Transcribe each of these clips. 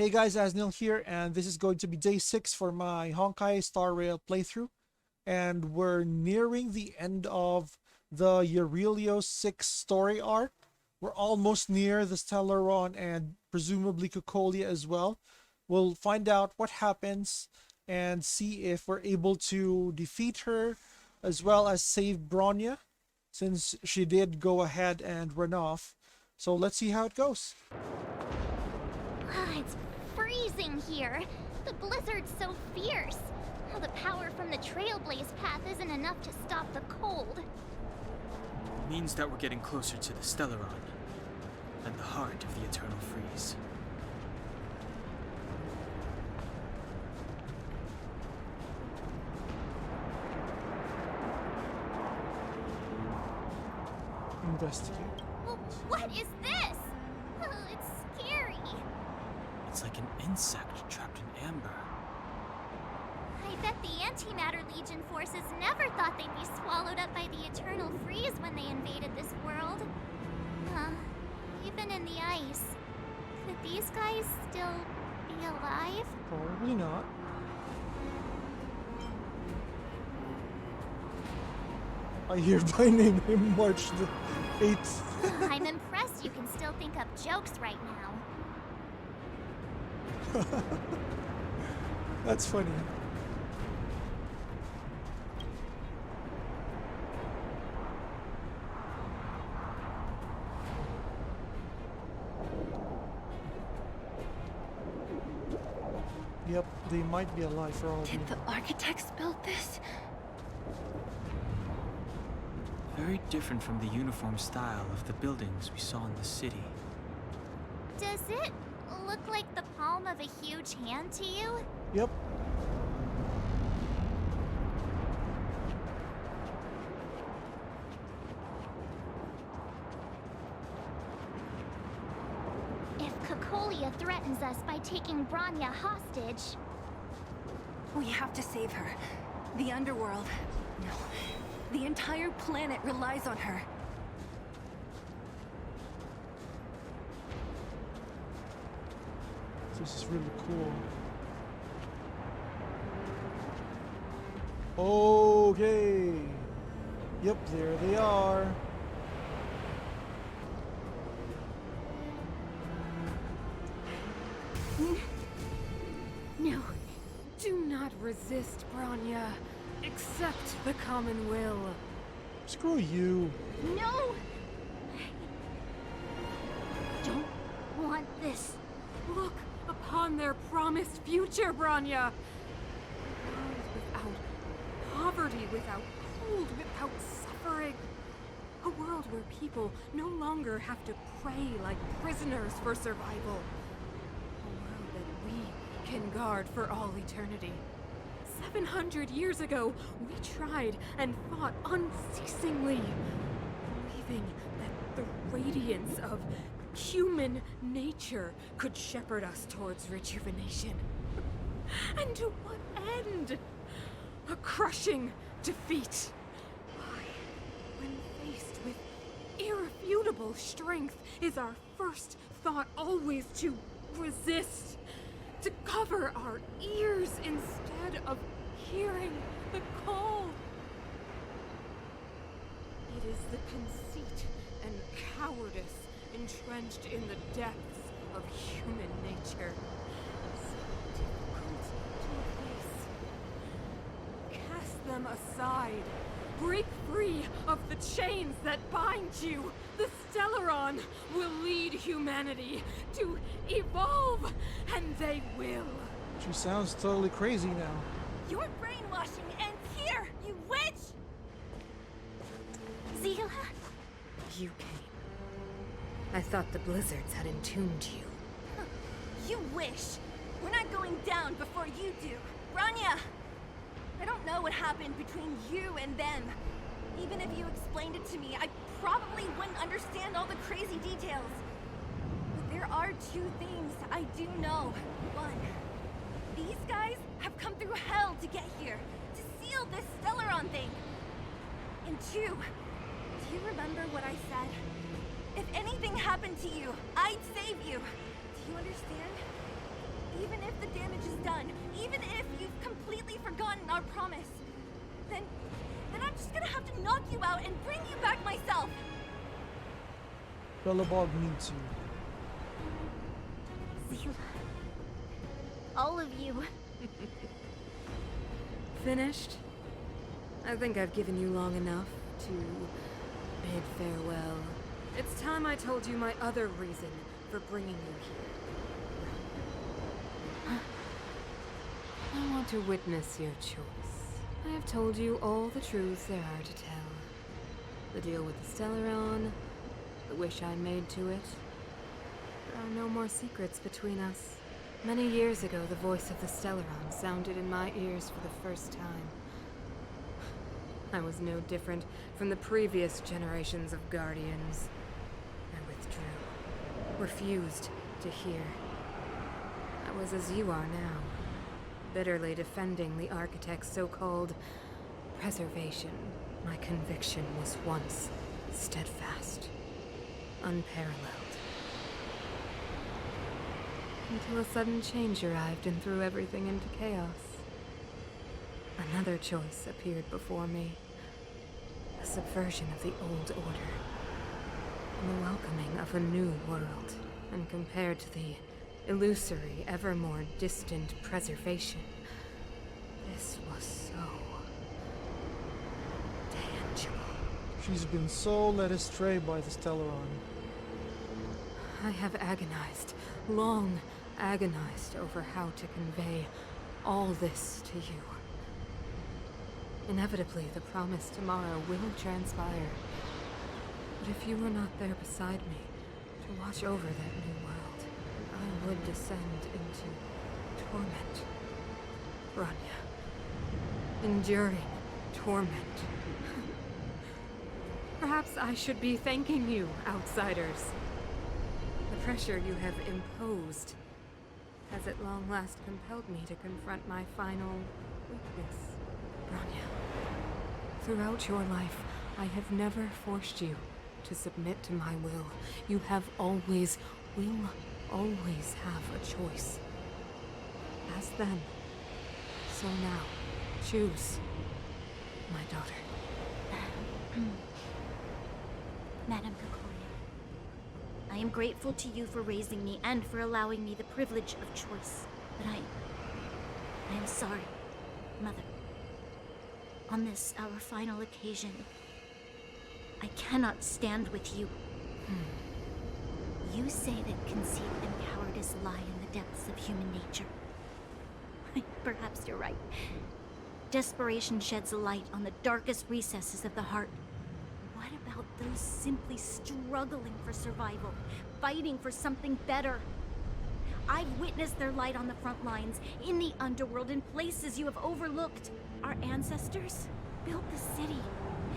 Hey guys, Asnil here, and this is going to be day 6 for my Honkai Star Rail playthrough. And we're nearing the end of the Aurelio 6 story arc. We're almost near the Stellaron and presumably Cocolia as well. We'll find out what happens and see if we're able to defeat her as well as save Bronya, since she did go ahead and run off. So let's see how it goes. It's freezing here. The blizzard's so fierce. The power from the Trailblaze path isn't enough to stop the cold. It means that we're getting closer to the Stellaron, and the heart of the Eternal Freeze. Investigate. What is this? It's scary. It's like an insect trapped in amber. I bet the Antimatter Legion forces never thought they'd be swallowed up by the Eternal Freeze when they invaded this world. Even in the ice. Could these guys still be alive? Probably not. I hereby name him March the 8th. I'm impressed you can still think up jokes right now. That's funny. Yep, they might be alive for all we Did know. the architects build this? Very different from the uniform style of the buildings we saw in the city. Does it look like the palm of a huge hand to you? Yep. If Cocolia threatens us by taking Bronya hostage, We have to save her. The underworld. No. The entire planet relies on her. This is really cool. Okay. Yep, there they are. No, do not resist, Bronya. Accept the common will. Screw you. no! Don't want this. Look upon their promised future, Bronya. A world without poverty, without cold, without suffering. A world where people no longer have to pray like prisoners for survival. A world that we can guard for all eternity. 700 years ago, we tried and fought unceasingly, believing that the radiance of human nature could shepherd us towards rejuvenation. And to what end? A crushing defeat. Why, when faced with irrefutable strength, is our first thought always to resist? To cover our ears instead of hearing the call? It is the conceit and cowardice entrenched in the depths of human nature. So difficult to face. Cast them aside. Break free of the chains that bind you. The Stellaron will lead humanity to evolve, and they will. She sounds totally crazy now. Your brainwashing ends here, you witch! Zila? You came. I thought the blizzards had entombed you. You wish. We're not going down before you do. Bronya! I don't know what happened between you and them. Even if you explained it to me, I probably wouldn't understand all the crazy details. But there are two things I do know. One, these guys have come through hell to get here, to seal this Stellaron thing. And two, do you remember what I said? If anything happened to you, I'd save you. Do you understand? the damage is done, even if you've completely forgotten our promise, then I'm just gonna have to knock you out and bring you back myself. Bellabog needs you. Zila. All of you. Finished? I think I've given you long enough to bid farewell. It's time I told you my other reason for bringing you here. I want to witness your choice. I have told you all the truths there are to tell. The deal with the Stellaron, the wish I made to it. There are no more secrets between us. Many years ago, the voice of the Stellaron sounded in my ears for the first time. I was no different from the previous generations of Guardians. I withdrew, refused to hear. I was as you are now, bitterly defending the Architect's so-called preservation. My conviction was once steadfast, unparalleled. Until a sudden change arrived and threw everything into chaos. Another choice appeared before me. A subversion of the old order. And the welcoming of a new world. And compared to the illusory, ever more distant preservation, this was so tangible. She's been so led astray by the Stellaron. I have agonized, long agonized over how to convey all this to you. Inevitably, the promised tomorrow will transpire. But if you were not there beside me to watch over that new world, I would descend into torment. Rania. Enduring torment. Perhaps I should be thanking you, outsiders. The pressure you have imposed has at long last compelled me to confront my final weakness. Rania, throughout your life, I have never forced you to submit to my will. You have always, will always have a choice. As then, so now, choose, my daughter. Madame Cocolia, I am grateful to you for raising me and for allowing me the privilege of choice. But I am sorry, Mother. On this, our final occasion, I cannot stand with you. You say that conceit and cowardice lie in the depths of human nature. Perhaps you're right. Desperation sheds a light on the darkest recesses of the heart. What about those simply struggling for survival, fighting for something better? I've witnessed their light on the front lines, in the underworld, in places you have overlooked. Our ancestors built the city,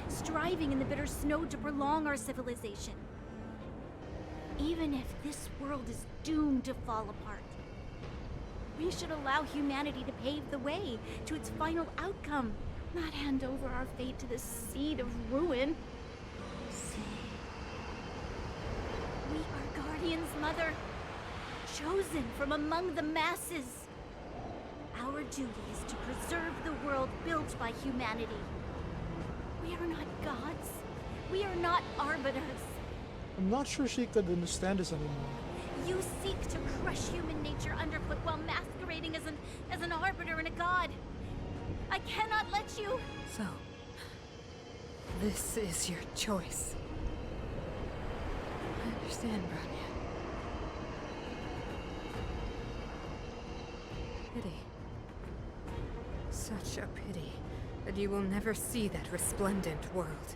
striving in the bitter snow to prolong our civilization. Even if this world is doomed to fall apart, we should allow humanity to pave the way to its final outcome, not hand over our fate to the seed of ruin. We are guardians, Mother, chosen from among the masses. Our duty is to preserve the world built by humanity. We are not gods. We are not arbiters. I'm not sure she could understand this anymore. You seek to crush human nature underfoot while masquerading as an arbiter and a god. I cannot let you. So, this is your choice. I understand, Rania. Pity. Such a pity that you will never see that resplendent world.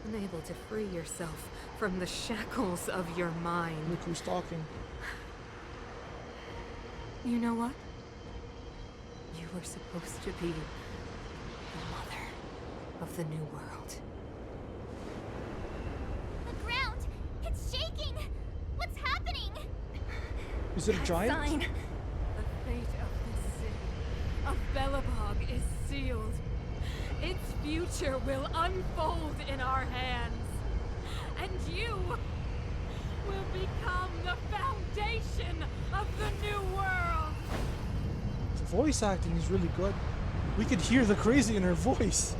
Unable to free yourself from the shackles of your mind. Look who's talking. You know what? You were supposed to be the mother of the new world. The ground! It's shaking! What's happening? Is it a giant? Sign. The fate of this city, of Belobog, is sealed. Its future will unfold in our hands. And you will become the foundation of the new world. voice acting is really good. We could hear the crazy in her voice.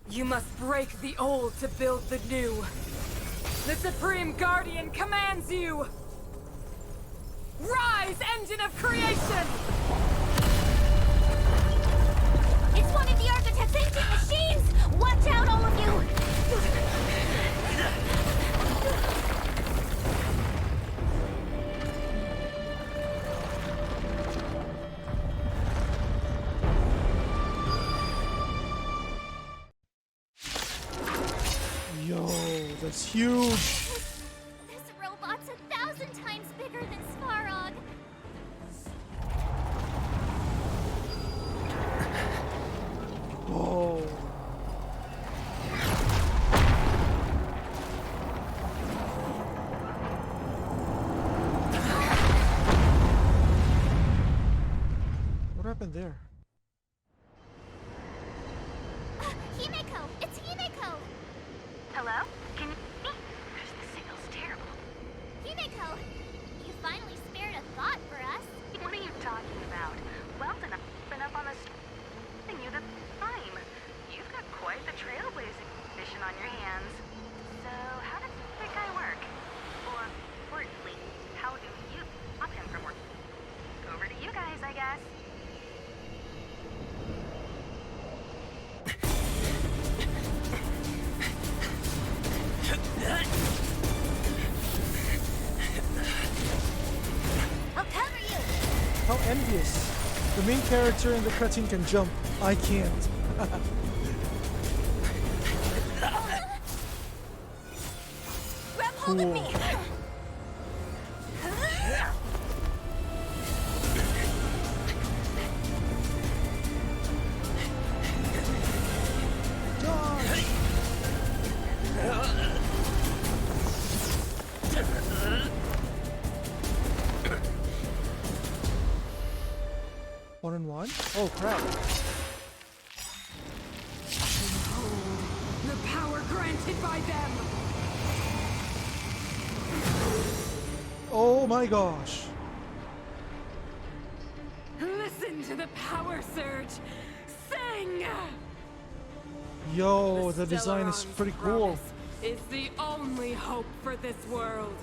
You must break the old to build the new. The Supreme Guardian commands you! Rise, engine of creation! It's one of the architect's ancient machines! Watch out, all of you! Yo, that's huge. This robot's 1,000 times bigger than Svarog. Whoa. What happened there? Himeko! It's Himeko! Hello? Can you hear me? The signal's terrible. Himeko! You finally spared a thought for us. What are you talking about? Well done. I've been up on the street you the time. You've got quite the trailblazing mission on your hands. So, how does that guy work? Or, importantly, how do you stop him from working? Over to you guys, I guess. I'll cover you! How envious. The main character in the cutscene can jump. I can't. Grab hold of Cool. me! Dodge! One and one? Oh crap. Behold, the power granted by them! Oh my gosh. Listen to the power surge! Sing! Yo, the design is Stellaron's pretty cool. promise is the only hope for this world.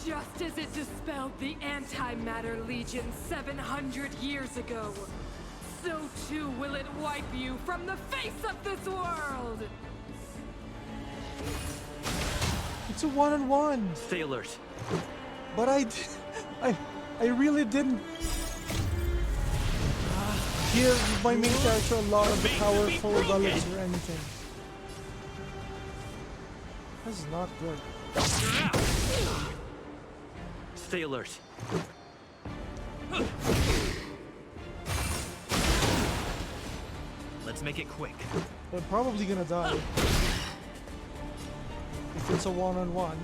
Just as it dispelled the Antimatter Legion 700 years ago, so too will it wipe you from the face of this world! It's a one-on-one. Stay alert. But I really didn't give my main character a lot of the powerful bullets or anything. This is not good. Stay alert. Let's make it quick. I'm probably gonna die. If it's a one-on-one.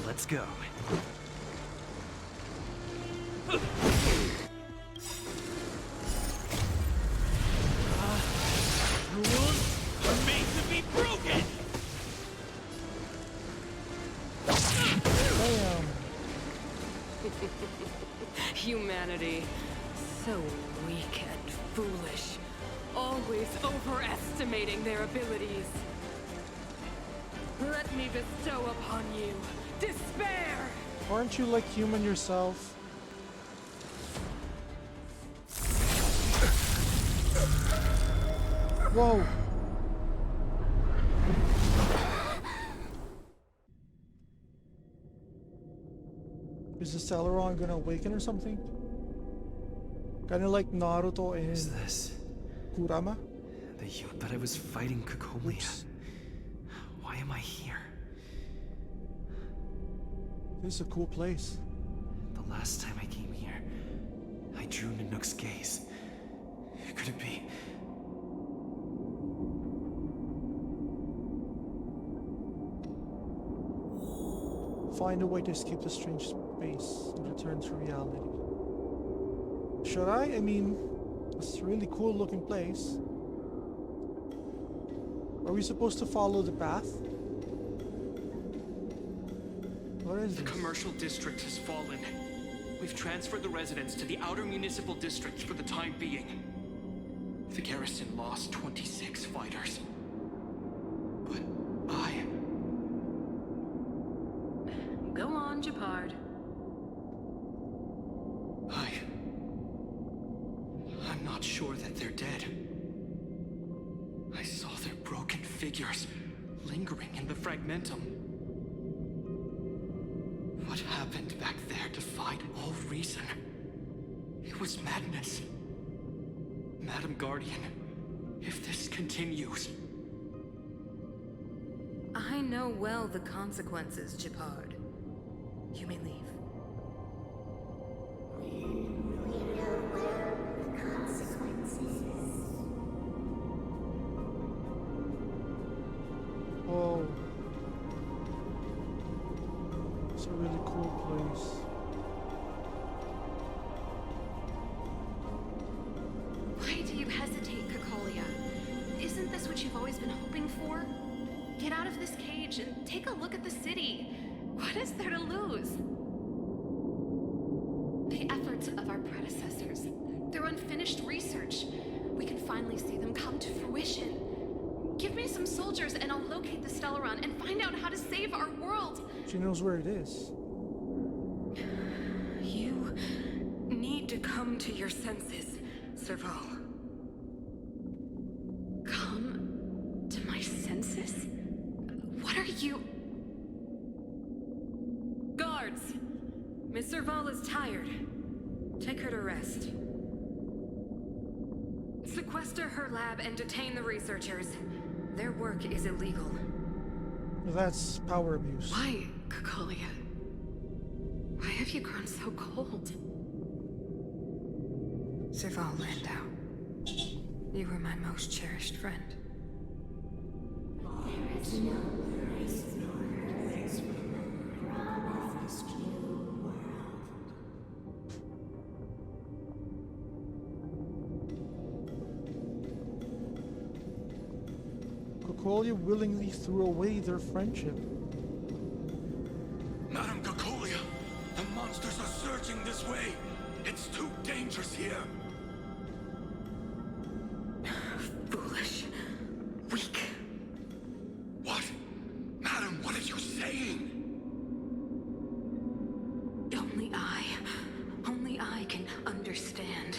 Let's go. Rules are made to be broken. Damn. Humanity, so weak and foolish, always overestimating their abilities. Let me bestow upon you despair! Aren't you like human yourself? Whoa. Is the Stellaron gonna awaken or something? Kinda like Naruto and Who's this? Kurama? The youth that I was fighting Cocolia. Oops. Why am I here? This is a cool place. The last time I came here, I drew Nanook's gaze. Could it be? Find a way to escape the strange space and return to reality. Should I? I mean, It's a really cool looking place. Are we supposed to follow the path? What is The this? commercial district has fallen. We've transferred the residents to the outer municipal districts for the time being. The garrison lost 26 fighters. But Go on, Japard. I'm not sure that they're dead. I saw their broken figures lingering in the fragmentum. What happened back there defied all reason. It was madness. Madam Guardian, if this continues... I know well the consequences, Japard. You may leave. Whoa. It's a really cool place. Why do you hesitate, Cocolia? Isn't this what you've always been hoping for? Get out of this cage and take a look at the city. What is there to lose? The efforts of our predecessors, their unfinished research. We can finally see them come to fruition. Give me some soldiers and I'll locate the Stellaron and find out how to save our world. She knows where it is. You need to come to your senses, Serval. Come to my senses? What are you... Guards! Miss Serval is tired. Take her to rest. Sequester her lab and detain the researchers. Their work is illegal. That's power abuse. Why, Cocolia? Why have you grown so cold? Serval Landau, you were my most cherished friend. Cocolia willingly threw away their friendship. Madam Cocolia, the monsters are surging this way. It's too dangerous here. Foolish. Weak. What? Madam, what are you saying? Only I can understand.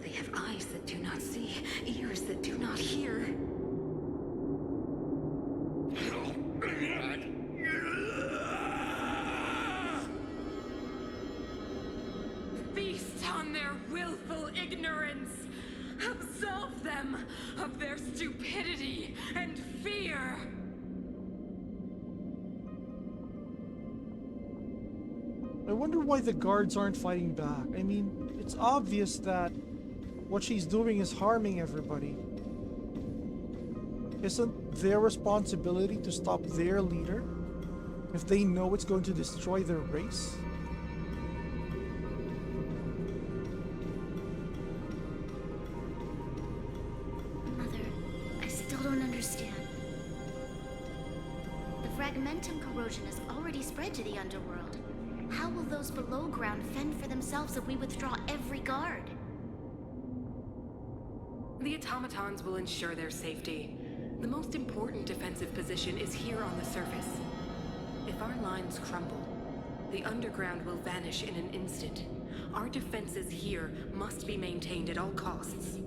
They have eyes that do not see, ears that do not hear. Feast on their willful ignorance. Absolve them of their stupidity and fear. I wonder why the guards aren't fighting back. I mean, it's obvious that what she's doing is harming everybody. Isn't their responsibility to stop their leader if they know it's going to destroy their race? Mother, I still don't understand. The fragmentum corrosion has already spread to the underworld. How will those below ground fend for themselves if we withdraw every guard? The automatons will ensure their safety. The most important defensive position is here on the surface. If our lines crumble, the underground will vanish in an instant. Our defenses here must be maintained at all costs.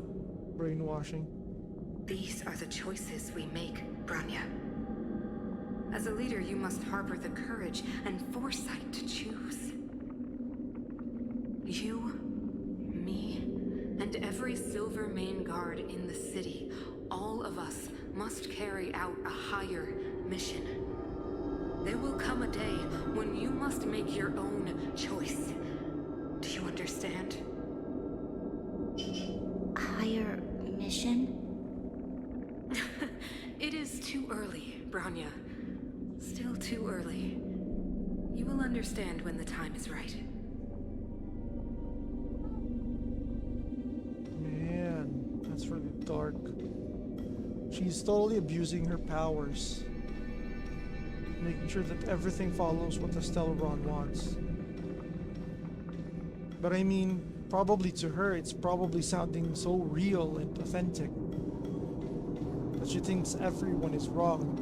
Brainwashing. These are the choices we make, Branya. As a leader, you must harbor the courage and foresight to choose. You, me, and every Silver Main Guard in the city, all of us must carry out a higher mission. There will come a day when you must make your own choice. Do you understand? Higher mission? It is too early, Branya. Still too early. You will understand when the time is right. Man. dark. She's totally abusing her powers, making sure that everything follows what the Stellaron wants. But I mean, probably to her, it's probably sounding so real and authentic that she thinks everyone is wrong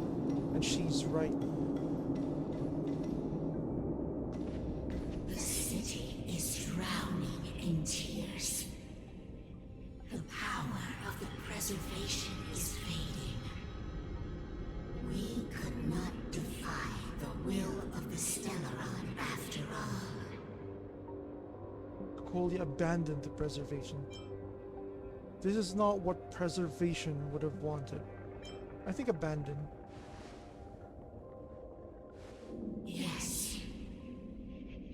and she's right. The city is drowning in tears. The power of the preservation is fading. We could not defy the will of the Stellaron after all. Cocolia abandoned the preservation. This is not what preservation would have wanted. I think abandon. Yes.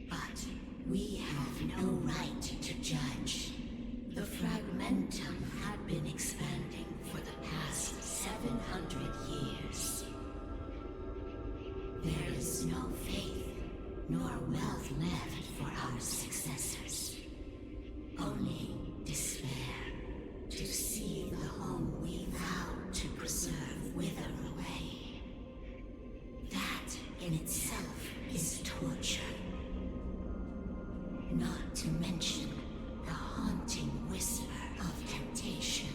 But we have no right to judge. The fragmentum had been expanding for the past 700 years. There is no faith nor wealth left for our successors. Only despair to see the home we vowed to preserve wither away. That in itself is torture. Not to mention the haunting whisper of temptation.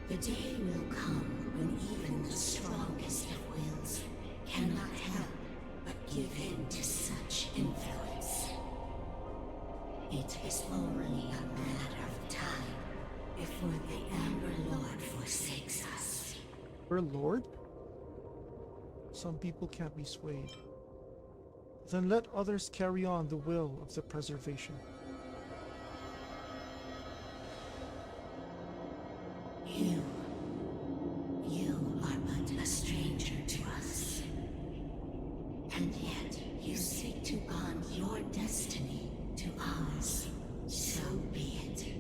The day will come when even the strongest of wills cannot help but give in to such influence. It is only a matter of time before the Amber Lord forsakes us. Her lord? Some people can't be swayed. Then let others carry on the will of the preservation. You are but a stranger to us. And yet you seek to bond your destiny to ours. So be it.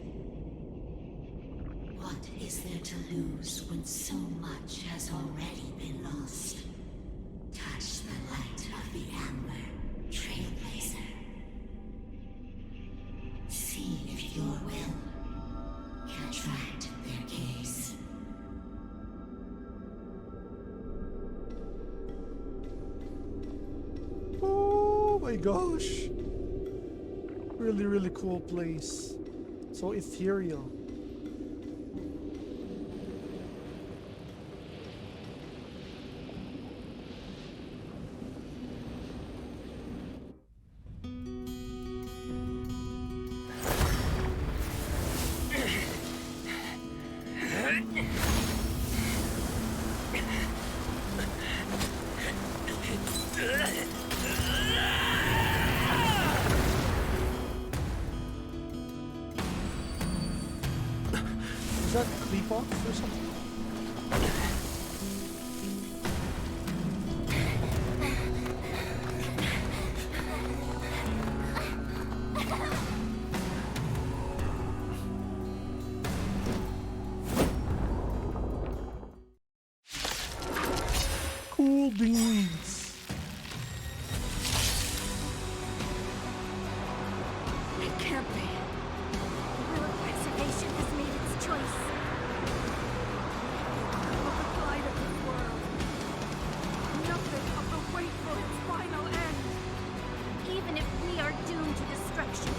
What is there to lose when so much has already been lost? Touch the light of the Amber, Trailblazer. See if your will can attract their gaze. Oh my gosh! Really, really cool place. So ethereal. Is that creep off or something? Cool beans. It can't be. The will of preservation has made its choice. Of the glide of this world. Nothing of the wait for its final end. Even if we are doomed to destruction.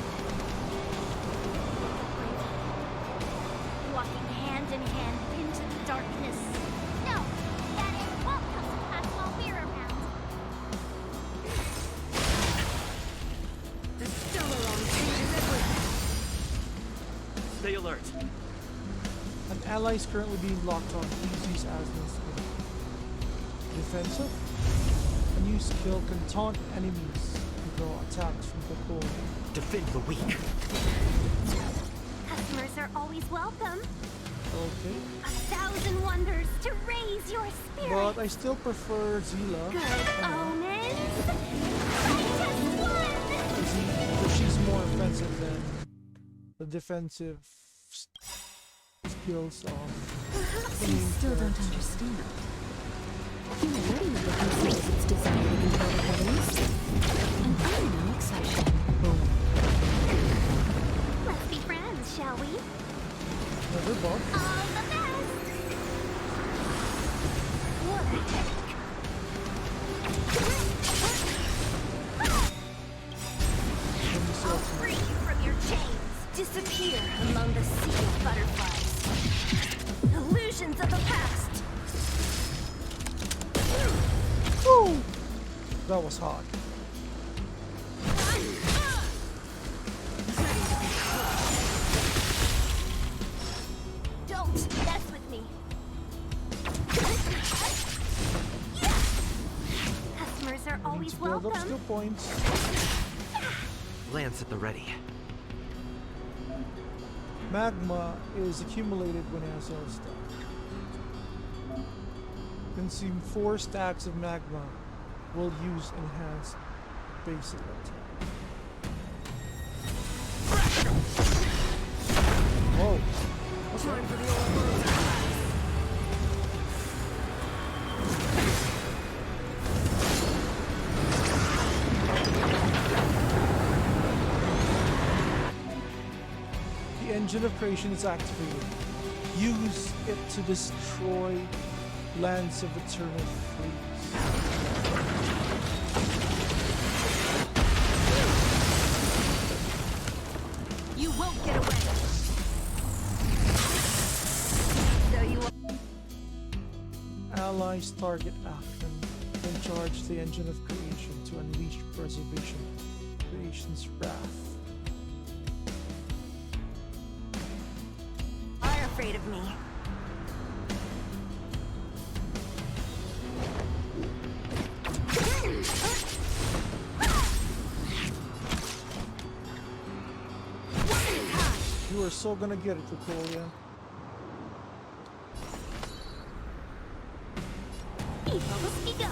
Walking hand in hand into the darkness. No, that end won't come to pass while we're around. The Stellaron changes everything. Stay alert. An ally is currently being locked on. Please use Aslan's skill. Defensive. A new skill can taunt enemies to draw attacks from the core. Defend the weak. Customers are always welcome. Okay. 1,000 wonders to raise your spirit. But I still prefer Zila. Good omens. I just won. Because she's more offensive than the defensive skills of Perhaps the you main still don't character. understand. Humanity never considers its desire to control the heavens. And I'm no exception. Let's be friends, shall we? Another bump. All the best! What a headache. I'll free you from your chains. Disappear among the sea of butterflies. Illusions of the past. Woo! That was hot. Don't mess with me. Customers are always To build up welcome. skill points. Lance at the ready. Magma is accumulated when Azel is stuck. Consume 4 stacks of magma. Will use enhanced basic attack. Oh. Time for the old The engine of creation is activated. Use it to destroy lands of eternal freeze. You won't get away. So you will. Allies target action. Then charge the engine of creation to unleash preservation. Creation's wrath. Are afraid of me. You are so gonna get it, Cocolia. Evils be gone.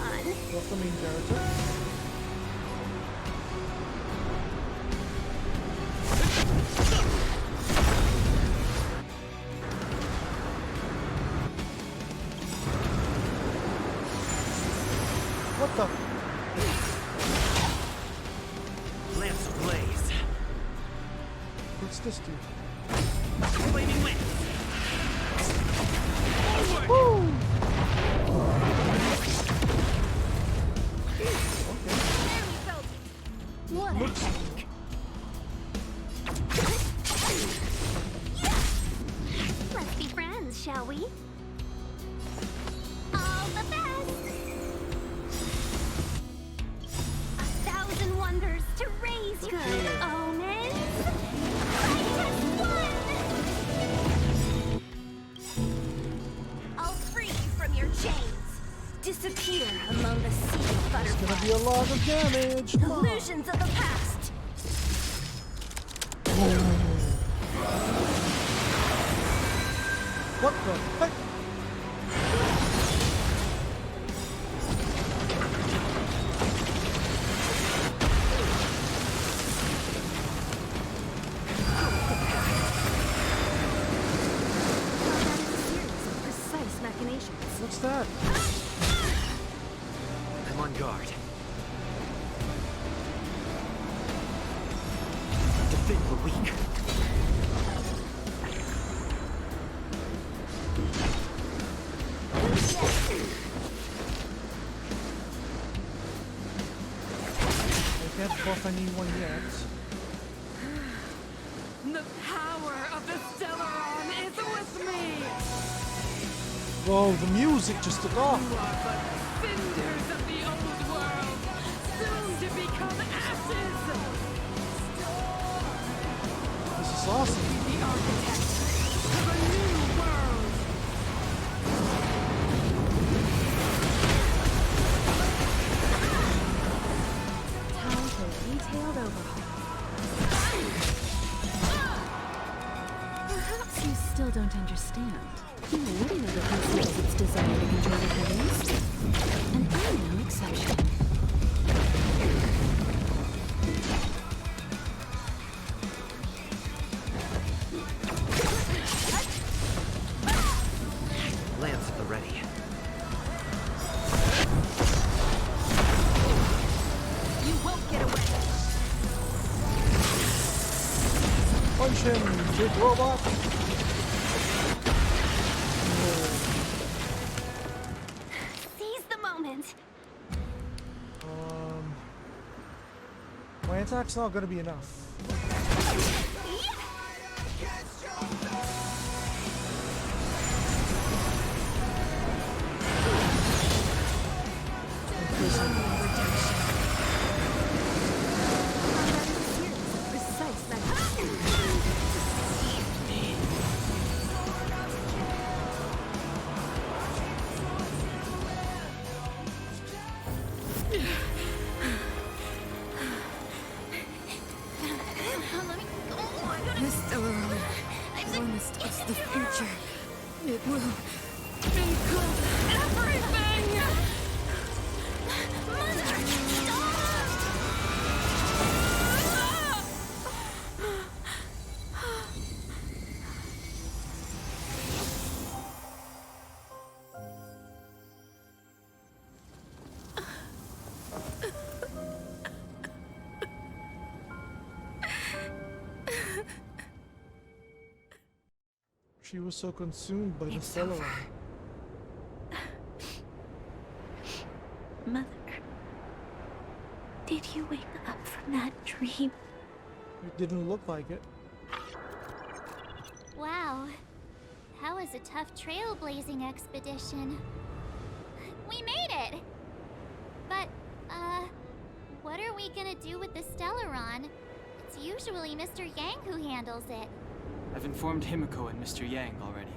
What's the main character? What the? Lance ablaze. What's this do? Flaming Lance. Woo! There we felt it. What a Looks headache. Let's be friends, shall we? All the best. 1,000 wonders to raise good omens. Fight as one. I'll free you from your chains. Disappear among the sea of It's gonna butterflies. be a lot of damage. Come on. Illusions of the past. What the heck? precise machinations. What's that? I'm on guard. Defend the weak. I can't buff anyone yet. The power of the Stellaron is with me! Whoa, the music just took off. You are but cinders of the old world, soon to become ashes! This is awesome. The architect of a new world! Time for a detailed overhaul. Perhaps you still don't understand. The Lady never conceals its desire to control the heavens. And I'm no exception. Lance at the ready. You won't get away. Punch him, big robot. moment. My attack's not gonna be enough. The Stellaron promised us the future. It will include everything! She was so consumed by the It's Stellaron. over. Mother, did you wake up from that dream? It didn't look like it. Wow. That was a tough trailblazing expedition. We made it! But, what are we gonna do with the Stellaron? It's usually Mr. Yang who handles it. I've informed Himiko and Mr. Yang already.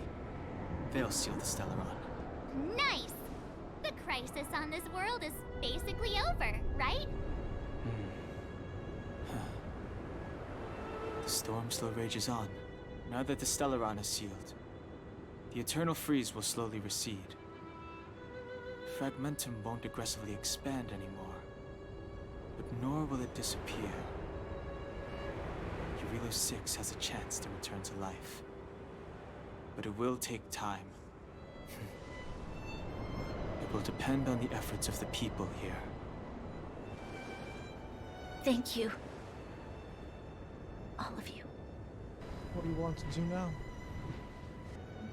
They'll seal the Stellaron. Nice! The crisis on this world is basically over, right? The storm still rages on. Now that the Stellaron is sealed, the eternal freeze will slowly recede. Fragmentum won't aggressively expand anymore, but nor will it disappear. Eurilo 6 has a chance to return to life, but it will take time. It will depend on the efforts of the people here. Thank you. All of you. What do you want to do now?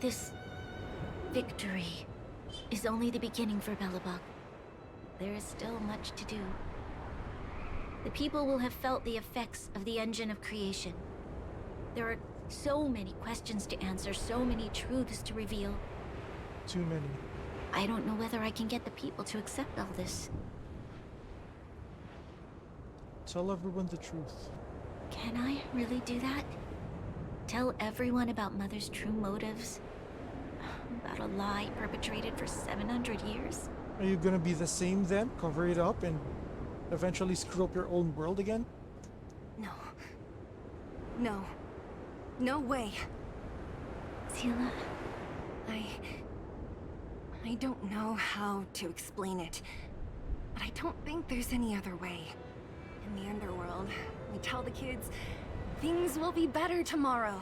This victory is only the beginning for Belobog. There is still much to do. The people will have felt the effects of the engine of creation. There are so many questions to answer, so many truths to reveal. Too many. I don't know whether I can get the people to accept all this. Tell everyone the truth. Can I really do that? Tell everyone about Mother's true motives? About a lie perpetrated for 700 years? Are you gonna be the same then? Cover it up and eventually screw up your own world again? No. No. No way. Sila, I don't know how to explain it, but I don't think there's any other way. In the underworld, we tell the kids, things will be better tomorrow.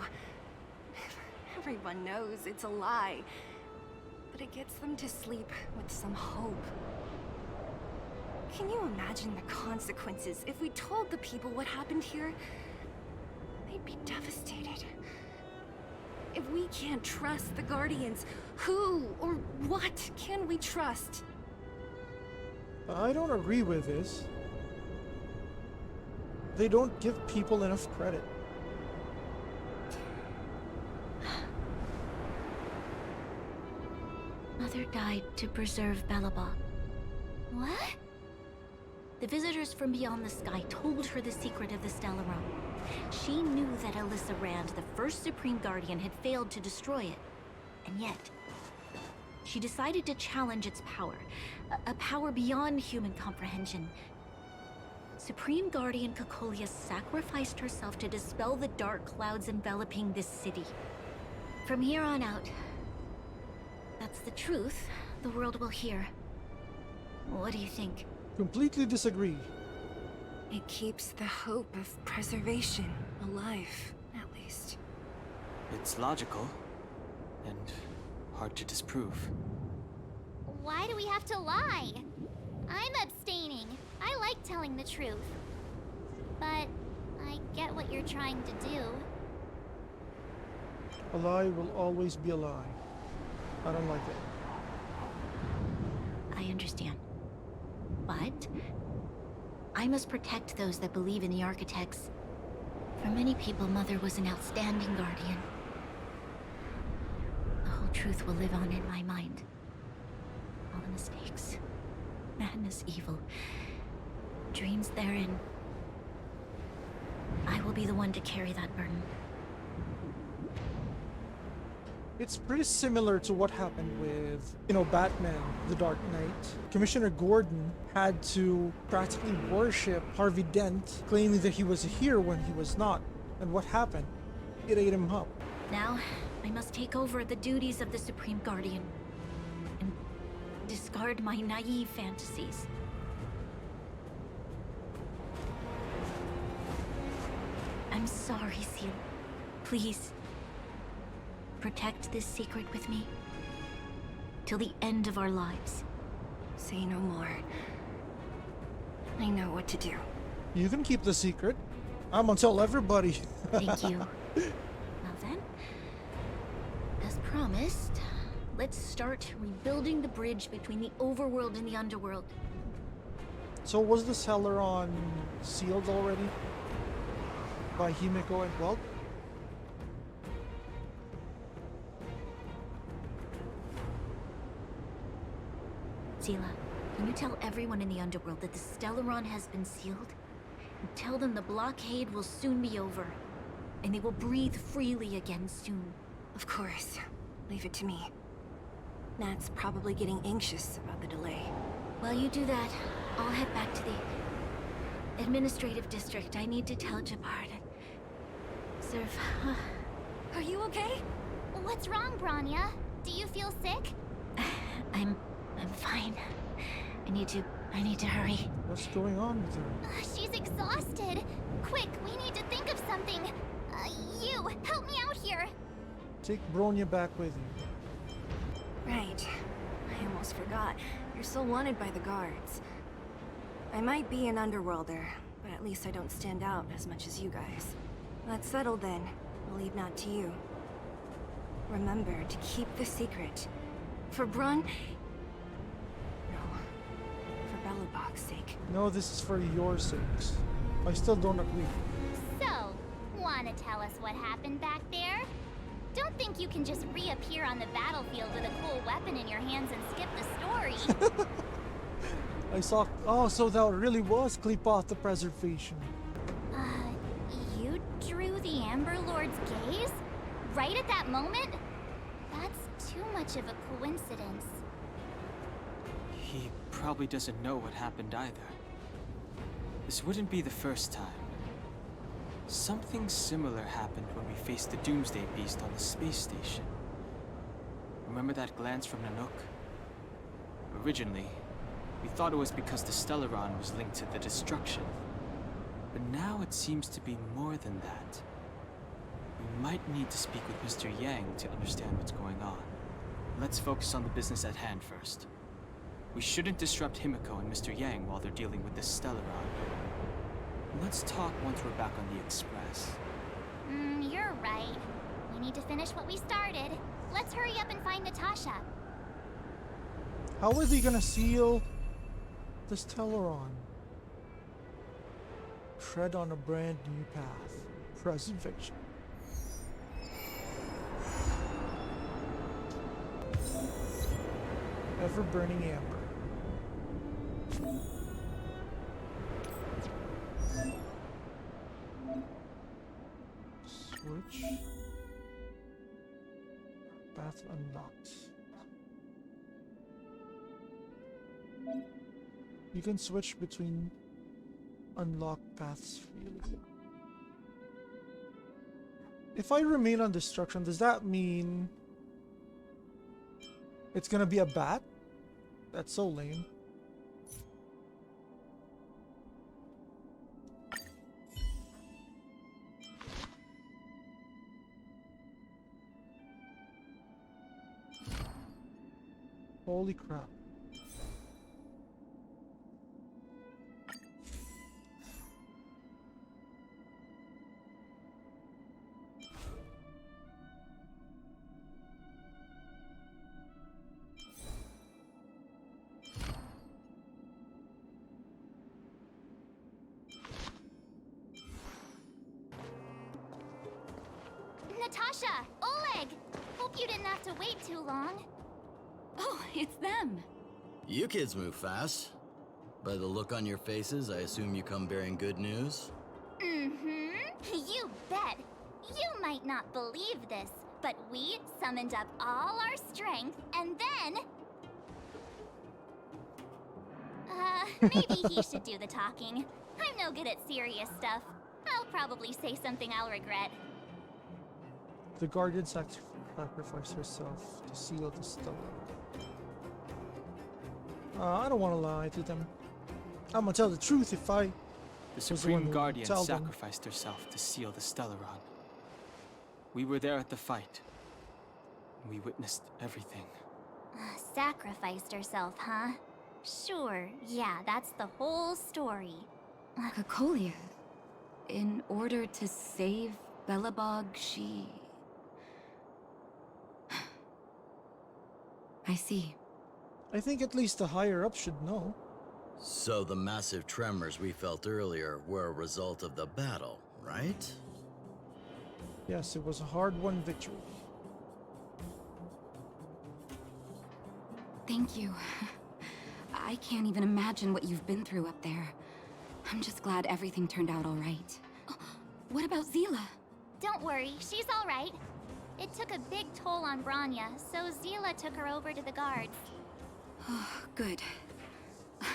Everyone knows it's a lie, but it gets them to sleep with some hope. Can you imagine the consequences if we told the people what happened here? They'd be devastated. If we can't trust the Guardians, who or what can we trust? I don't agree with this. They don't give people enough credit. Mother died to preserve Belobog. What? The visitors from beyond the sky told her the secret of the Stellaron. She knew that Alyssa Rand, the first Supreme Guardian, had failed to destroy it. And yet, she decided to challenge its power. A power beyond human comprehension. Supreme Guardian Cocolia sacrificed herself to dispel the dark clouds enveloping this city. From here on out, that's the truth the world will hear. What do you think? Completely disagree. It keeps the hope of preservation alive, at least. It's logical, and hard to disprove. Why do we have to lie? I'm abstaining. I like telling the truth. But I get what you're trying to do. A lie will always be a lie. I don't like it. I understand. But I must protect those that believe in the architects. For many people, Mother was an outstanding guardian. The whole truth will live on in my mind. All the mistakes, madness, evil, dreams therein. I will be the one to carry that burden. It's pretty similar to what happened with, Batman, The Dark Knight. Commissioner Gordon had to practically worship Harvey Dent, claiming that he was here when he was not. And what happened? It ate him up. Now, I must take over the duties of the Supreme Guardian and discard my naive fantasies. I'm sorry, Seal. Please, protect this secret with me till the end of our lives. Say no more. I know what to do. You can keep the secret. I'm gonna tell everybody. Thank you. Now then, as promised, let's start rebuilding the bridge between the overworld and the underworld. So was the Celeron sealed already? By Himiko and Welt? Sela, can you tell everyone in the underworld that the Stellaron has been sealed? And tell them the blockade will soon be over, and they will breathe freely again soon. Of course. Leave it to me. Nat's probably getting anxious about the delay. While you do that, I'll head back to the administrative district. I need to tell Jabard and serve. Are you okay? What's wrong, Branya? Do you feel sick? I'm fine. I need to hurry. What's going on with her? She's exhausted. Quick, we need to think of something. You, help me out here. Take Bronya back with you. Right. I almost forgot. You're still wanted by the guards. I might be an underworlder, but at least I don't stand out as much as you guys. That's settled then. I'll leave Nat to you. Remember to keep the secret. For Brun... No. For Belobog's sake. No, this is for your sakes. I still don't agree. So, wanna tell us what happened back there? Don't think you can just reappear on the battlefield with a cool weapon in your hands and skip the story. I saw... Oh, so that really was Kleepoth the Preservation. You drew the Amber Lord's gaze? Right at that moment? That's too much of a coincidence. He probably doesn't know what happened either. This wouldn't be the first time. Something similar happened when we faced the Doomsday Beast on the space station. Remember that glance from Nanook? Originally, we thought it was because the Stellaron was linked to the destruction. But now it seems to be more than that. We might need to speak with Mr. Yang to understand what's going on. Let's focus on the business at hand first. We shouldn't disrupt Himiko and Mr. Yang while they're dealing with this Stellaron. Let's talk once we're back on the Express. You're right. We need to finish what we started. Let's hurry up and find Natasha. How are they gonna seal the Stellaron? Tread on a brand new path. Preservation. Ever-burning amber. Switch. Path unlocked. You can switch between unlocked paths freely. If I remain on destruction, does that mean it's gonna be a bat? That's so lame. Holy crap. Natasha! Oleg! Hope you didn't have to wait too long. Oh, it's them. You kids move fast. By the look on your faces, I assume you come bearing good news? You bet. You might not believe this, but we summoned up all our strength and then... maybe he should do the talking. I'm no good at serious stuff. I'll probably say something I'll regret. The guardian sacrificed herself to seal the stone. I don't want to lie to them. I'm gonna tell the truth if I... The Supreme Guardian sacrificed herself to seal the Stellaron. We were there at the fight. We witnessed everything. Sacrificed herself, huh? Sure, yeah, that's the whole story. Cocolia. In order to save Belobog, she... I see. I think at least the higher-ups should know. So the massive tremors we felt earlier were a result of the battle, right? Yes, it was a hard-won victory. Thank you. I can't even imagine what you've been through up there. I'm just glad everything turned out all right. What about Zila? Don't worry, she's all right. It took a big toll on Branya, so Zila took her over to the guards. Oh, good.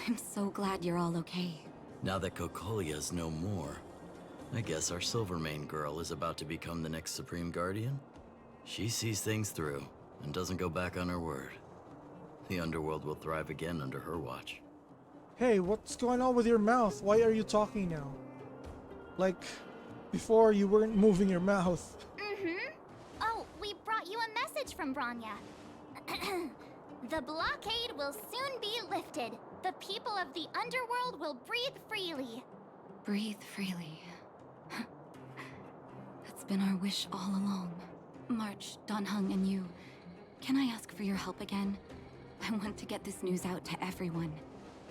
I'm so glad you're all okay. Now that Cocolia's no more, I guess our Silvermane girl is about to become the next Supreme Guardian? She sees things through and doesn't go back on her word. The underworld will thrive again under her watch. Hey, what's going on with your mouth? Why are you talking now? Like, before you weren't moving your mouth. Oh, we brought you a message from Branya. The blockade will soon be lifted. The people of the underworld will breathe freely. Breathe freely. That's been our wish all along. March, Donhung, and you, can I ask for your help again? I want to get this news out to everyone.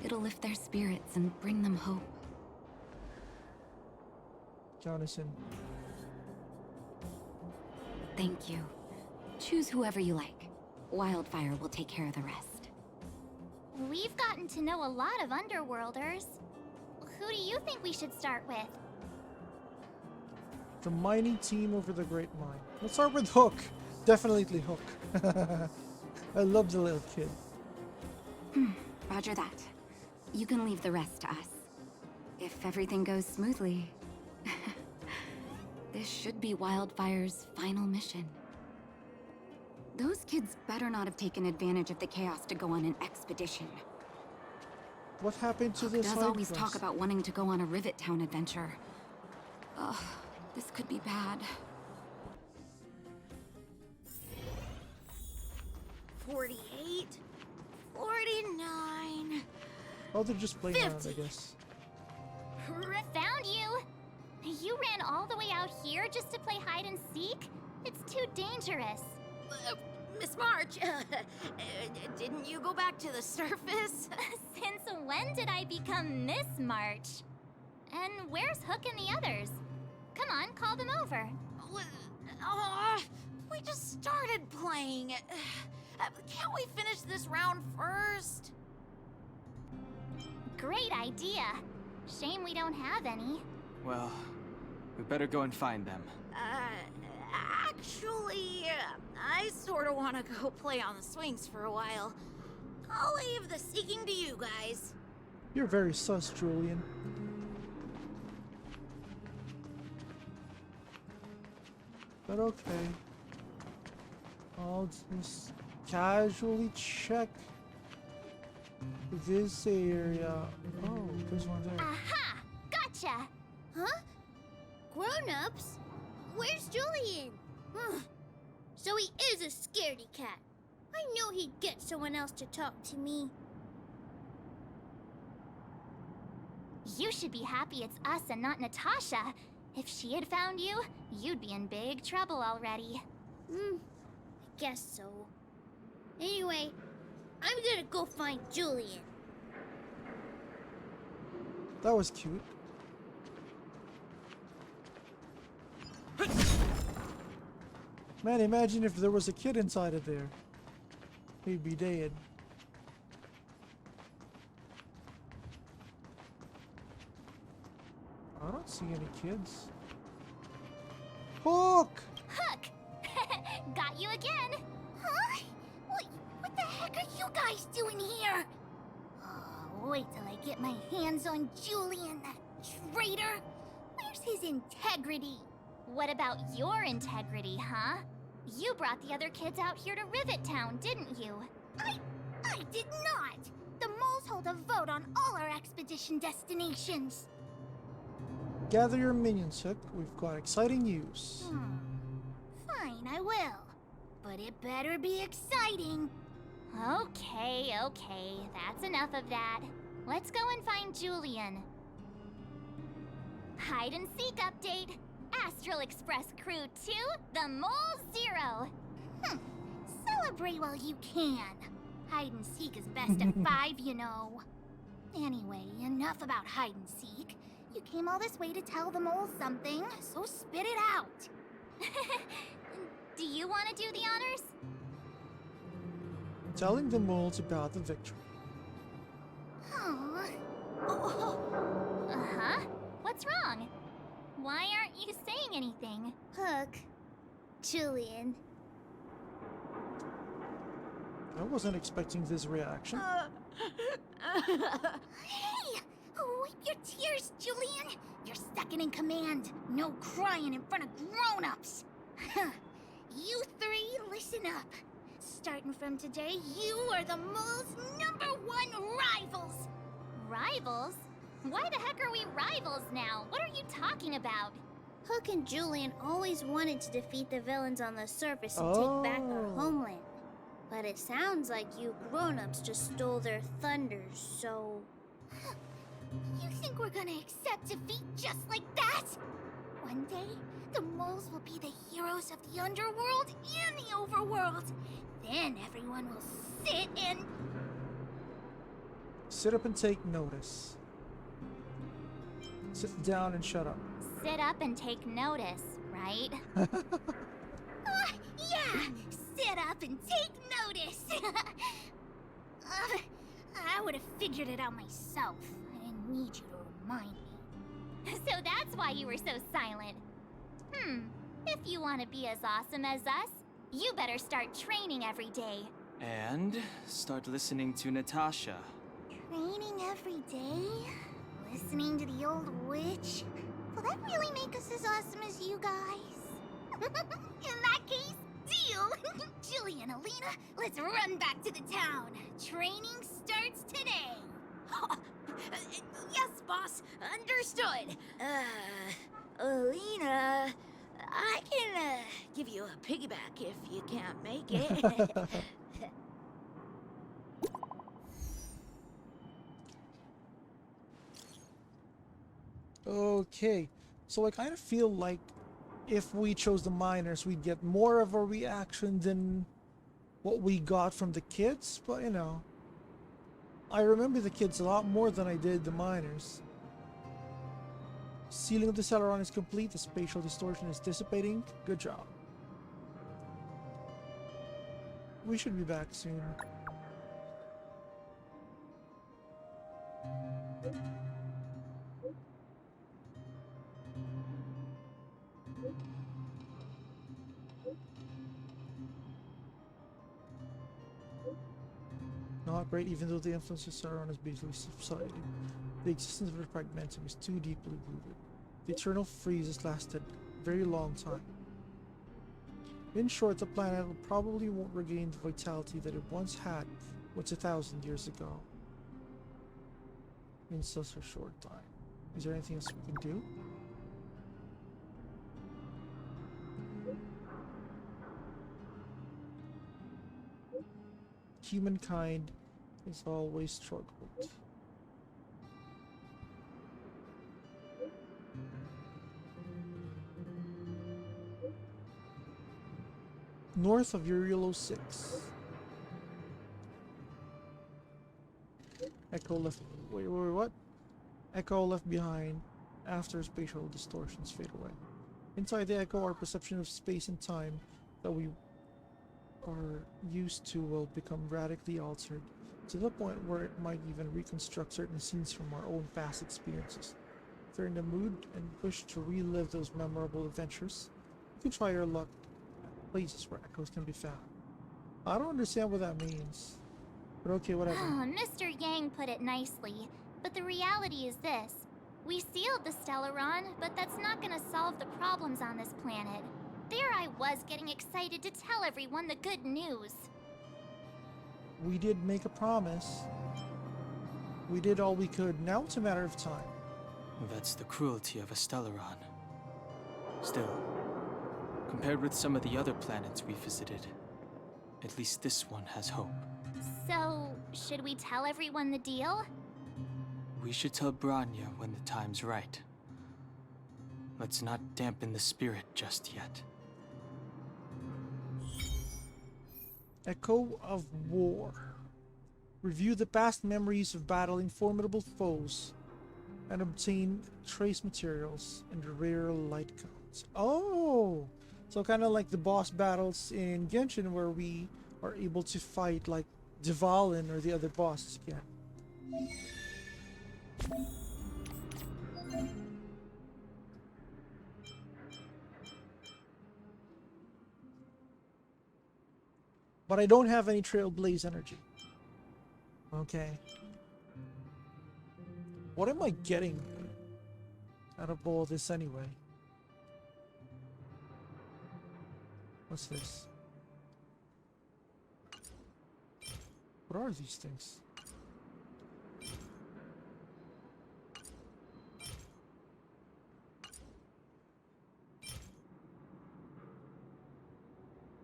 It'll lift their spirits and bring them hope. Jonathan. Thank you. Choose whoever you like. Wildfire will take care of the rest. We've gotten to know a lot of Underworlders. Who do you think we should start with? The mining team over the Great Mine. Let's start with Hook. Definitely Hook. I love the little kid. Roger that. You can leave the rest to us. If everything goes smoothly. This should be Wildfire's final mission. Those kids better not have taken advantage of the chaos to go on an expedition. What happened to this? Does always talk about wanting to go on a Rivet Town adventure. Ugh, this could be bad. 48, 49. Oh, they're just playing around, I guess. Found you! You ran all the way out here just to play hide and seek? It's too dangerous. Miss March, didn't you go back to the surface? Since when did I become Miss March? And where's Hook and the others? Come on, call them over. We just started playing. Can't we finish this round first? Great idea. Shame we don't have any. Well, we better go and find them. Actually, I sort of want to go play on the swings for a while. I'll leave the seeking to you guys. You're very sus, Julian. But okay. I'll just casually check this area. Oh, there's one there. Aha! Gotcha! Huh? Grown-ups? Where's Julian? So he is a scaredy cat. I knew he'd get someone else to talk to me. You should be happy it's us and not Natasha. If she had found you, you'd be in big trouble already. I guess so. Anyway, I'm gonna go find Julian. That was cute. Man, imagine if there was a kid inside of there. He'd be dead. I don't see any kids. Hook! Hook! Got you again! Huh? What the heck are you guys doing here? Oh, wait till I get my hands on Julian, that traitor. Where's his integrity? What about your integrity, huh? You brought the other kids out here to Rivet Town, didn't you? I did not. The moles hold a vote on all our expedition destinations. Gather your minions, Hook. We've got exciting news. Fine, I will. But it better be exciting. Okay, that's enough of that. Let's go and find Julian. Hide and seek update. Astral Express Crew 2, the Mole 0. Celebrate while you can. Hide and seek is best of 5, you know. Anyway, enough about hide and seek. You came all this way to tell the moles something, so spit it out. Do you want to do the honors? Telling the moles about the victory. Uh-huh. What's wrong? Why aren't you saying anything? Hook. Julian. I wasn't expecting this reaction. Hey! Wipe your tears, Julian! You're second in command. No crying in front of grown-ups. You three, listen up. Starting from today, you are the mole's #1 rivals! Rivals? Why the heck are we rivals now? What are you talking about? Hook and Julian always wanted to defeat the villains on the surface and take back our homeland. But it sounds like you grown-ups just stole their thunder, so... You think we're gonna accept defeat just like that? One day, the moles will be the heroes of the underworld and the overworld. Then everyone will sit and... Sit up and take notice. Sit down and shut up. Sit up and take notice, right? Yeah! Sit up and take notice! I would have figured it out myself. I didn't need you to remind me. So that's why you were so silent. If you want to be as awesome as us, you better start training every day. And start listening to Natasha. Training every day? Listening to the old witch? Will that really make us as awesome as you guys? In that case, deal! Julian, Alina, let's run back to the town. Training starts today. Yes, boss. Understood. Alina, I can give you a piggyback if you can't make it. Okay, so I kind of feel like if we chose the miners, we'd get more of a reaction than what we got from the kids, but you know, I remember the kids a lot more than I did the miners. Sealing of the Celeron is complete, the spatial distortion is dissipating. Good job. We should be back soon. Not great, even though the influence of Sauron has basically subsided. The existence of the fragmentum is too deeply rooted. The eternal freeze has lasted a very long time. In short, the planet probably won't regain the vitality that it once had 1,000 years ago. In such a short time. Is there anything else we can do? Humankind has always struggled. North of Urielo 6. Echo left. Wait, what? Echo left behind after spatial distortions fade away. Inside the Echo, our perception of space and time that we are used to will become radically altered, to the point where it might even reconstruct certain scenes from our own past experiences. If you're in the mood and wish to relive those memorable adventures, you can try your luck at places where echoes can be found. I don't understand what that means, but okay, whatever. Mr. Yang put it nicely, but the reality is this. We sealed the Stellaron, but that's not gonna solve the problems on this planet. There I was getting excited to tell everyone the good news. We did make a promise. We did all we could. Now it's a matter of time. That's the cruelty of a Stellaron. Still, compared with some of the other planets we visited, at least this one has hope. So, should we tell everyone the deal? We should tell Branya when the time's right. Let's not dampen the spirit just yet. Echo of War. Review the past memories of battling formidable foes and obtain trace materials and rare light cones. Oh! So kind of like the boss battles in Genshin where we are able to fight like Dvalin or the other bosses again. But I don't have any Trailblaze energy. Okay. What am I getting out of all this anyway? What's this? What are these things?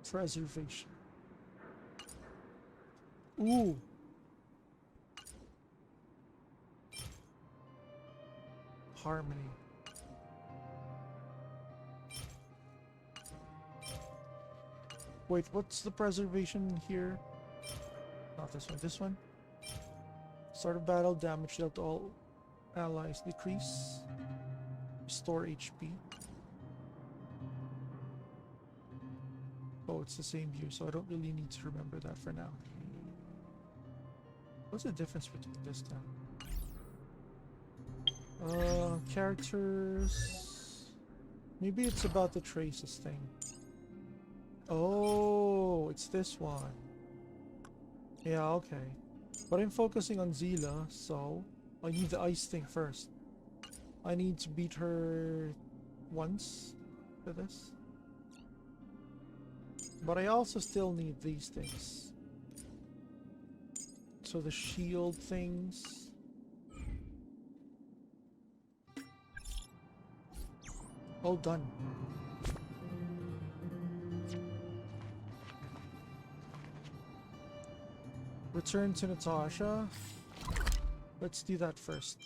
Preservation. Ooh. Harmony. Wait, what's the preservation here? Not this one, this one. Start of battle, damage dealt to all allies decrease. Restore HP. Oh, it's the same view, so I don't really need to remember that for now. What's the difference between this now? Characters. Maybe it's about the traces thing. Oh, it's this one. Yeah, okay. But I'm focusing on Zila, so I need the ice thing first. I need to beat her once for this. But I also still need these things. So the shield things. All done. Return to Natasha. Let's do that first.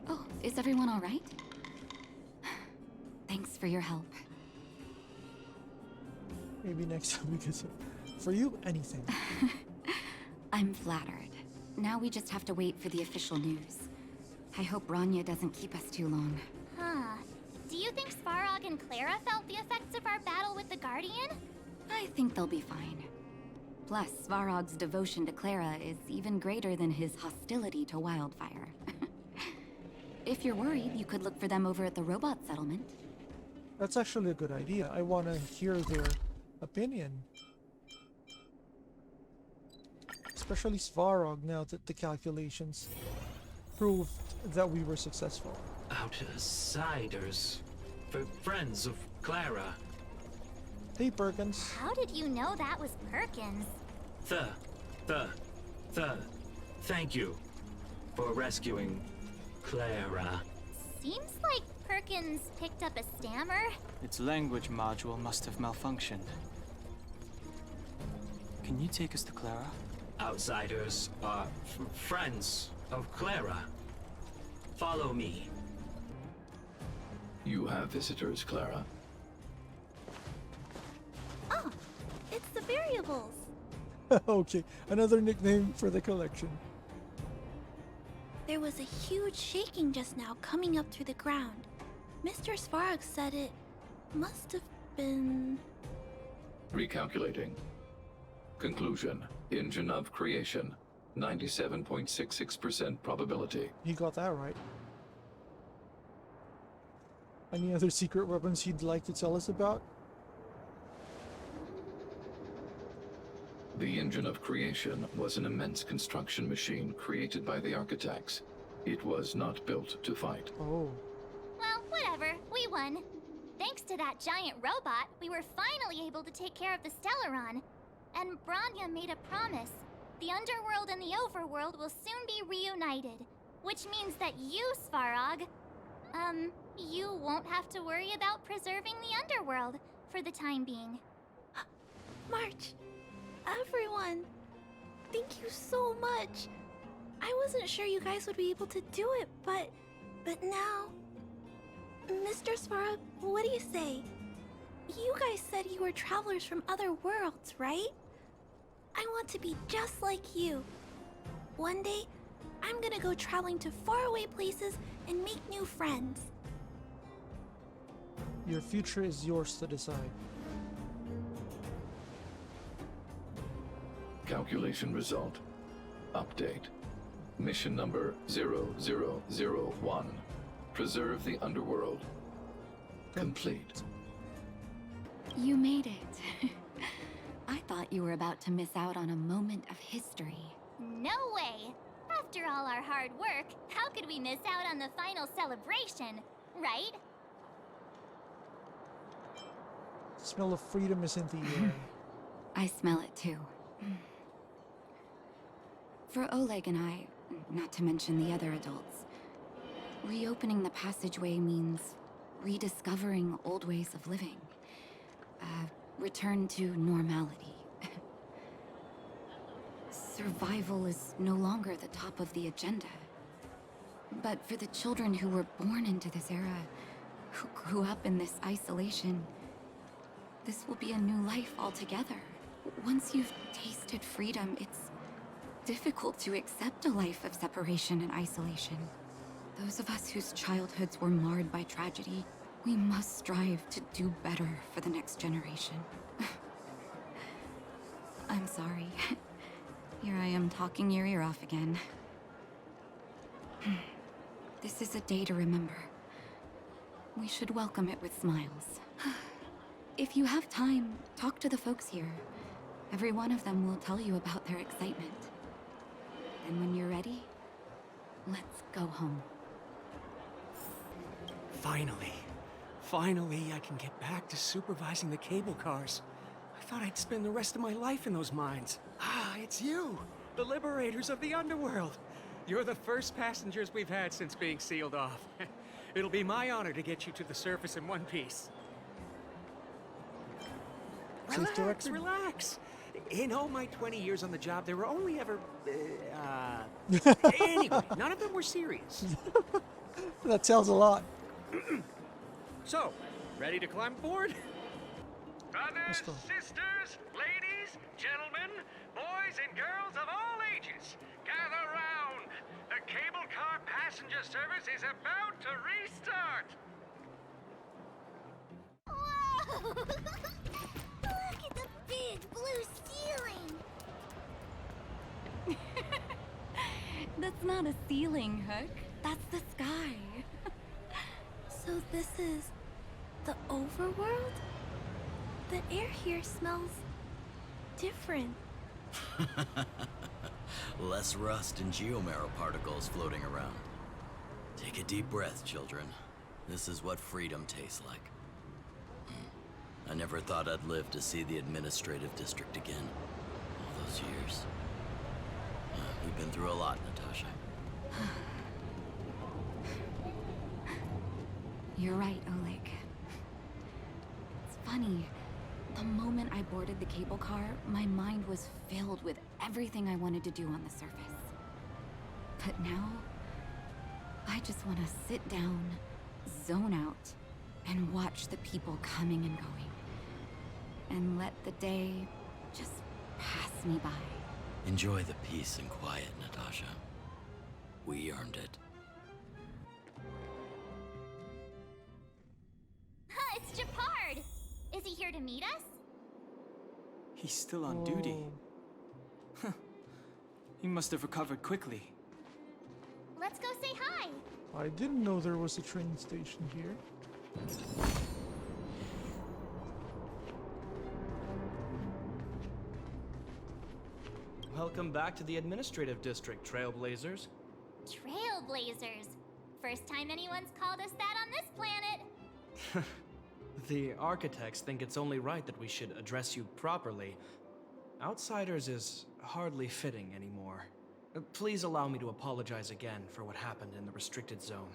Oh, is everyone all right? Thanks for your help. Maybe next time we get some. For you, anything. I'm flattered. Now we just have to wait for the official news. I hope Branya doesn't keep us too long. Huh. Do you think Svarog and Clara felt the effects of our battle with the Guardian? I think they'll be fine. Plus, Svarog's devotion to Clara is even greater than his hostility to Wildfire. If you're worried, you could look for them over at the robot settlement. That's actually a good idea. I want to hear their opinion. Especially Svarog, now that the calculations proved that we were successful. Outsiders. For friends of Clara. Hey, Perkins. How did you know that was Perkins? Thank you for rescuing Clara. Seems like Perkins picked up a stammer. Its language module must have malfunctioned. Can you take us to Clara? Outsiders are friends of Clara. Follow me. You have visitors, Clara. Oh, it's the variables. Okay, another nickname for the collection. There was a huge shaking just now coming up through the ground. Mr. Svarog said it must have been... Recalculating. Conclusion. Engine of creation. 97.66% probability. You got that right. Any other secret weapons you'd like to tell us about? The engine of creation was an immense construction machine created by the architects. It was not built to fight. Oh. Well, whatever. We won. Thanks to that giant robot, we were finally able to take care of the Stellaron. And Branya made a promise. The underworld and the overworld will soon be reunited. Which means that you, Svarog, you won't have to worry about preserving the underworld for the time being. March, everyone, thank you so much. I wasn't sure you guys would be able to do it, but now... Mr. Svarog, what do you say? You guys said you were travelers from other worlds, right? I want to be just like you. One day, I'm gonna go traveling to faraway places and make new friends. Your future is yours to decide. Calculation result. Update. Mission number 0001. Preserve the underworld. Complete. You made it. I thought you were about to miss out on a moment of history. No way! After all our hard work, how could we miss out on the final celebration, right? Smell of freedom is in the air. I smell it too. For Oleg and I, not to mention the other adults, reopening the passageway means rediscovering old ways of living. Return to normality. Survival is no longer the top of the agenda. But for the children who were born into this era, who grew up in this isolation, this will be a new life altogether. Once you've tasted freedom, it's difficult to accept a life of separation and isolation. Those of us whose childhoods were marred by tragedy, we must strive to do better for the next generation. I'm sorry. Here I am talking your ear off again. This is a day to remember. We should welcome it with smiles. If you have time, talk to the folks here. Every one of them will tell you about their excitement. And when you're ready, let's go home. Finally, I can get back to supervising the cable cars. I thought I'd spend the rest of my life in those mines. Ah, it's you, the liberators of the underworld. You're the first passengers we've had since being sealed off. It'll be my honor to get you to the surface in one piece. Relax. In all my 20 years on the job, there were only ever... Anyway, none of them were serious. That tells a lot. So, ready to climb aboard? Brothers, sisters, ladies, gentlemen, boys and girls of all ages, gather round. The cable car passenger service is about to restart. Whoa! Look at the big blue ceiling! That's not a ceiling, Hook. That's the sky. So this is the overworld? The air here smells different. Less rust and geomarrow particles floating around. Take a deep breath, children. This is what freedom tastes like. I never thought I'd live to see the administrative district again. All those years. We've been through a lot, Natasha. You're right, Oleg. It's funny. The moment I boarded the cable car, my mind was filled with everything I wanted to do on the surface. But now, I just want to sit down, zone out, and watch the people coming and going. And let the day just pass me by. Enjoy the peace and quiet, Natasha. We earned it. It's Japard! Is he here to meet us? He's still on duty. Huh. He must have recovered quickly. Let's go say hi! I didn't know there was a train station here. Welcome back to the Administrative District, Trailblazers. Trailblazers. First time anyone's called us that on this planet. The architects think it's only right that we should address you properly. Outsiders is hardly fitting anymore. Please allow me to apologize again for what happened in the restricted zone.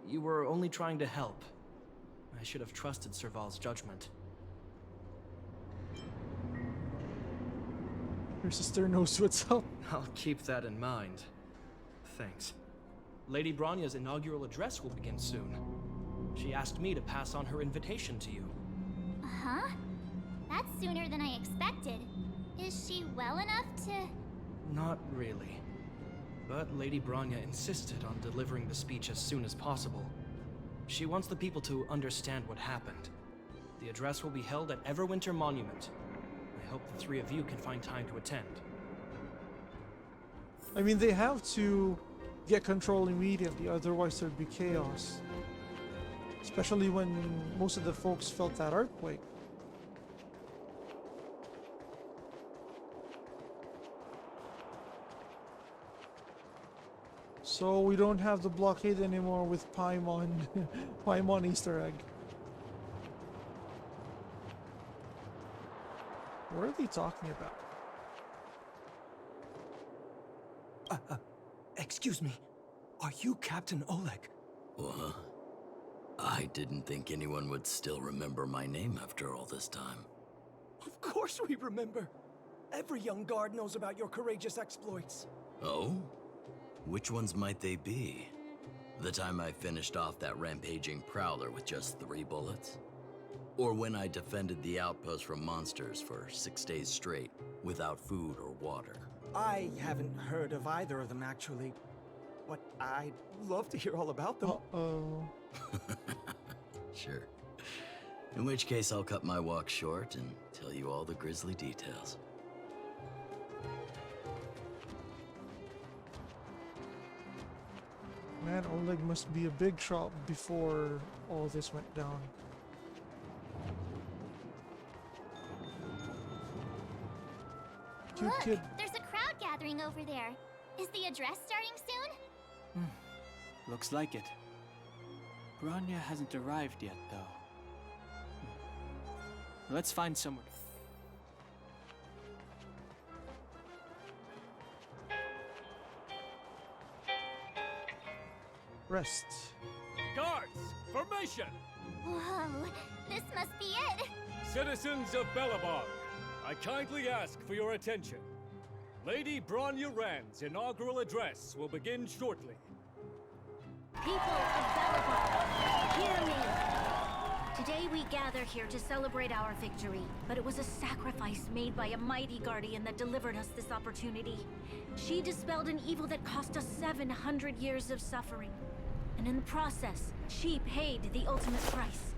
You were only trying to help. I should have trusted Serval's judgment. Your sister knows what's up. I'll keep that in mind. Thanks. Lady Bronya's inaugural address will begin soon. She asked me to pass on her invitation to you. Huh? That's sooner than I expected. Is she well enough to... Not really. But Lady Bronya insisted on delivering the speech as soon as possible. She wants the people to understand what happened. The address will be held at Everwinter Monument. I hope the three of you can find time to attend. I mean, they have to get control immediately, otherwise there'd be chaos. Especially when most of the folks felt that earthquake. So we don't have the blockade anymore with Paimon, Paimon Easter egg. What are they talking about? Excuse me. Are you Captain Oleg? What? I didn't think anyone would still remember my name after all this time. Of course we remember. Every young guard knows about your courageous exploits. Oh? Which ones might they be? The time I finished off that rampaging prowler with just 3 bullets? Or when I defended the outpost from monsters for 6 days straight, without food or water? I haven't heard of either of them, actually. But I'd love to hear all about them. Uh-oh. Sure. In which case, I'll cut my walk short and tell you all the grisly details. Man, Oleg must be a big shot before all this went down. Cute Look, kid. there's a crowd gathering over there. Is the address starting soon? Looks like it. Bronya hasn't arrived yet, though. Let's find somewhere. Rest. Guards, formation! Whoa, this must be it. Citizens of Belobog, I kindly ask for your attention. Lady Bronya Rand's inaugural address will begin shortly. People of Belobog, hear me! Today we gather here to celebrate our victory, but it was a sacrifice made by a mighty guardian that delivered us this opportunity. She dispelled an evil that cost us 700 years of suffering. And in the process, she paid the ultimate price.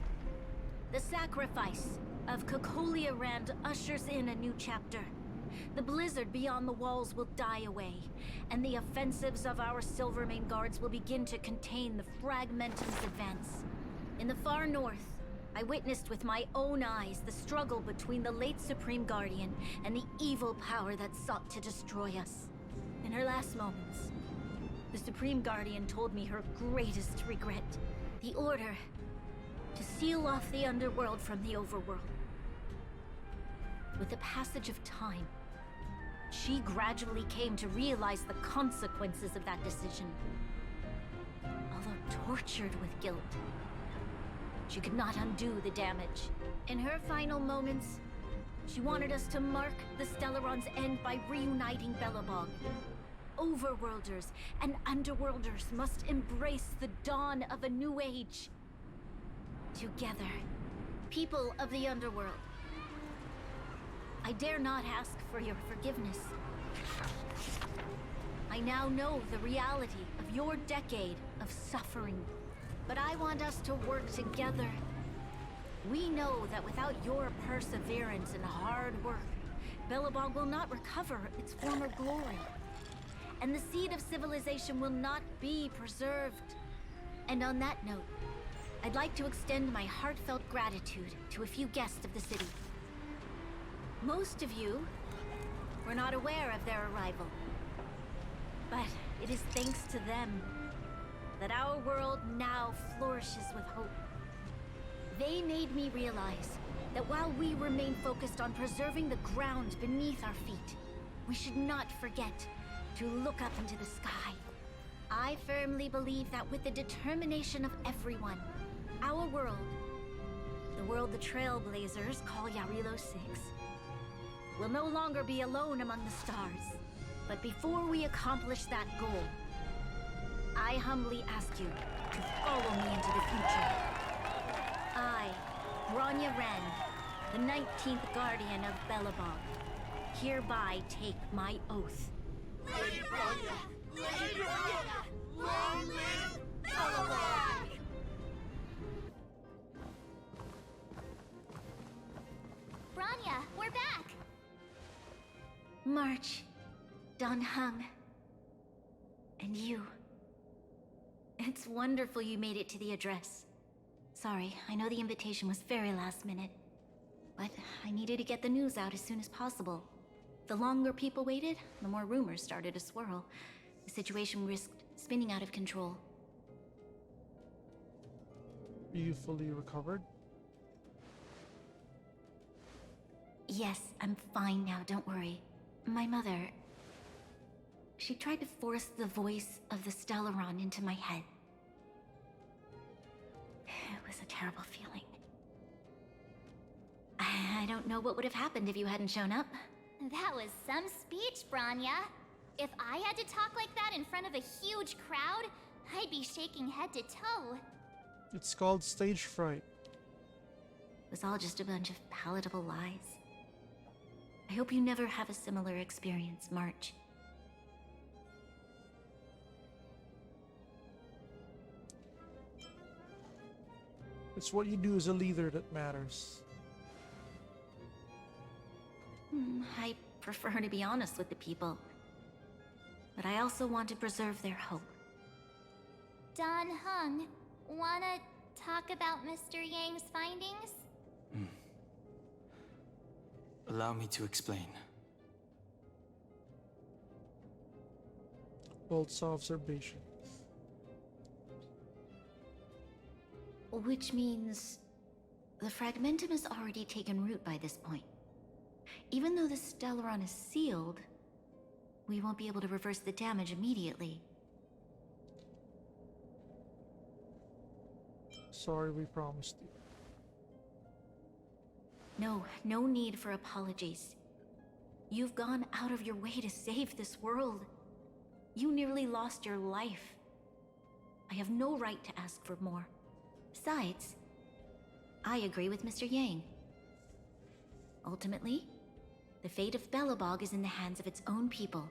The sacrifice of Cocolia Rand ushers in a new chapter. The blizzard beyond the walls will die away, and the offensives of our Silvermane guards will begin to contain the Fragmentum's advance. In the far north, I witnessed with my own eyes the struggle between the late Supreme Guardian and the evil power that sought to destroy us. In her last moments, the Supreme Guardian told me her greatest regret, the order to seal off the underworld from the overworld. With the passage of time, she gradually came to realize the consequences of that decision. Although tortured with guilt, she could not undo the damage. In her final moments, she wanted us to mark the Stellaron's end by reuniting Belobog. overworlders and underworlders must embrace the dawn of a new age. Together, people of the underworld, I dare not ask for your forgiveness. I now know the reality of your decade of suffering, but I want us to work together. We know that without your perseverance and hard work, Belobog will not recover its former glory, and the seed of civilization will not be preserved. And on that note, I'd like to extend my heartfelt gratitude to a few guests of the city. Most of you were not aware of their arrival, but it is thanks to them that our world now flourishes with hope. They made me realize that while we remain focused on preserving the ground beneath our feet, we should not forget to look up into the sky. I firmly believe that with the determination of everyone, our world, the world the Trailblazers call Yarilo 6, will no longer be alone among the stars. But before we accomplish that goal, I humbly ask you to follow me into the future. I, Bronya Wren, the 19th Guardian of Belobog, hereby take my oath. Lady Bronya! Lady Bronya! Long live Belobog! Bronya, we're back! March, Dan Heng, and you. It's wonderful you made it to the address. Sorry, I know the invitation was very last minute, but I needed to get the news out as soon as possible. The longer people waited, the more rumors started to swirl. The situation risked spinning out of control. Are you fully recovered? Yes, I'm fine now, don't worry. My mother... she tried to force the voice of the Stellaron into my head. It was a terrible feeling. I don't know what would have happened if you hadn't shown up. That was some speech, Bronya. If I had to talk like that in front of a huge crowd, I'd be shaking head to toe. It's called stage fright. It was all just a bunch of palatable lies. I hope you never have a similar experience, March. It's what you do as a leader that matters. I prefer to be honest with the people. But I also want to preserve their hope. Dan Heng, wanna talk about Mr. Yang's findings? Allow me to explain. Bolt's observation. Which means the fragmentum has already taken root by this point. Even though the Stellaron is sealed, we won't be able to reverse the damage immediately. Sorry, we promised you. No need for apologies. You've gone out of your way to save this world. You nearly lost your life. I have no right to ask for more. Besides, I agree with Mr. Yang. Ultimately, the fate of Belobog is in the hands of its own people.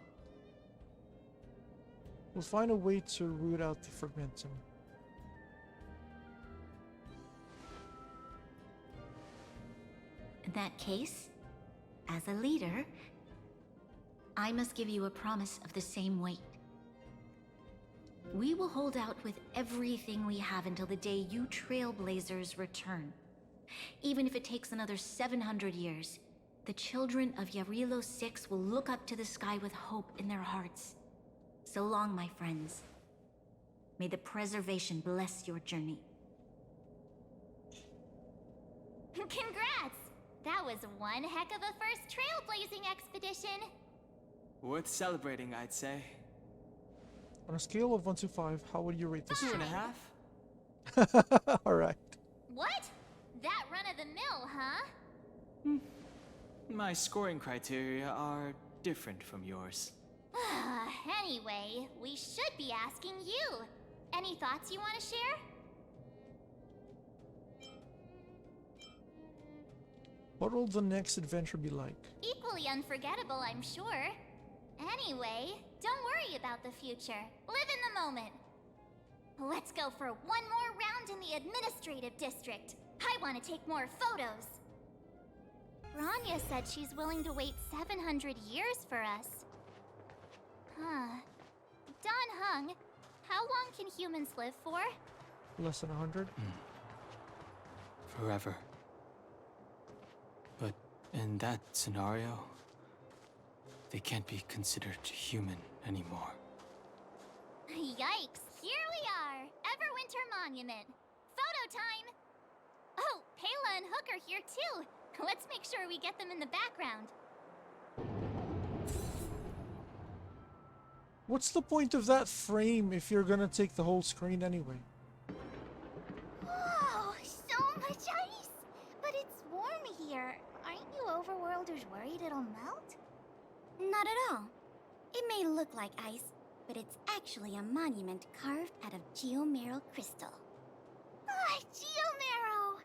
We'll find a way to root out the fragmentum. In that case, as a leader, I must give you a promise of the same weight. We will hold out with everything we have until the day you Trailblazers return. Even if it takes another 700 years, the children of Yarilo 6 will look up to the sky with hope in their hearts. So long, my friends. May the preservation bless your journey. Congrats! That was one heck of a first trailblazing expedition. Worth celebrating, I'd say. On a scale of 1 to 5, how would you rate this? 2.5. Alright. What? That run-of-the-mill, huh? My scoring criteria are different from yours. Anyway, we should be asking you. Any thoughts you want to share? What will the next adventure be like? Equally unforgettable, I'm sure. Anyway, don't worry about the future. Live in the moment. Let's go for one more round in the administrative district. I want to take more photos. Rania said she's willing to wait 700 years for us. Huh. Don Hung, how long can humans live for? Less than 100? Forever. But in that scenario, they can't be considered human anymore. Yikes! Here we are! Everwinter Monument. Photo time! Oh, Pela and Hook are here too. Let's make sure we get them in the background. What's the point of that frame if you're gonna take the whole screen anyway? Whoa, so much ice! But it's warm here. Aren't you overworlders worried it'll melt? Not at all. It may look like ice, but it's actually a monument carved out of geomeral crystal. Ah, geomarrow!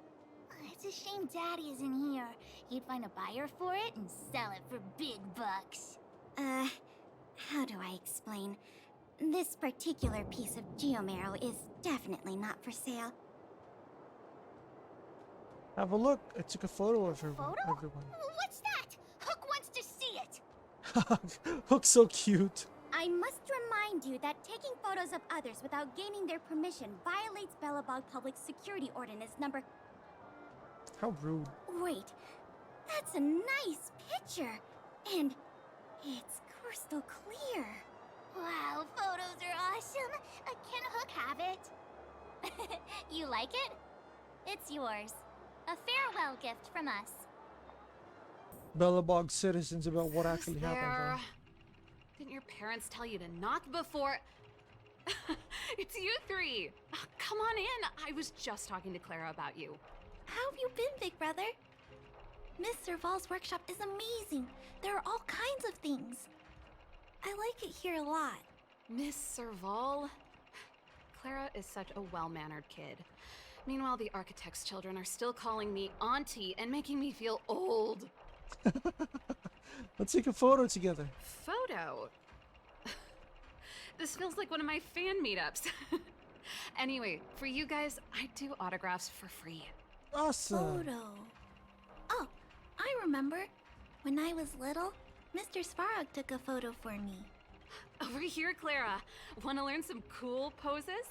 It's a shame Daddy isn't here. He'd find a buyer for it and sell it for big bucks. How do I explain? This particular piece of geomarrow is definitely not for sale. Have a look. I took a photo of everyone. What's that? Hook wants to see it! Hook's so cute. I must remind you that taking photos of others without gaining their permission violates Belobog Public Security Ordinance number... How rude. Wait, that's a nice picture. And it's crystal clear. Wow, photos are awesome. Can Hook have it? You like it? It's yours. A farewell gift from us. Belobog citizens about what actually happened. There. Huh? Didn't your parents tell you to knock before... It's you three! Oh, come on in! I was just talking to Clara about you. How have you been, big brother? Miss Serval's workshop is amazing. There are all kinds of things. I like it here a lot. Miss Serval? Clara is such a well-mannered kid. Meanwhile, the architect's children are still calling me auntie and making me feel old. Let's take a photo together. Photo? This feels like one of my fan meetups. Anyway, for you guys, I do autographs for free. Awesome. Photo. Oh, I remember. When I was little, Mr. Svarog took a photo for me. Over here, Clara. Want to learn some cool poses?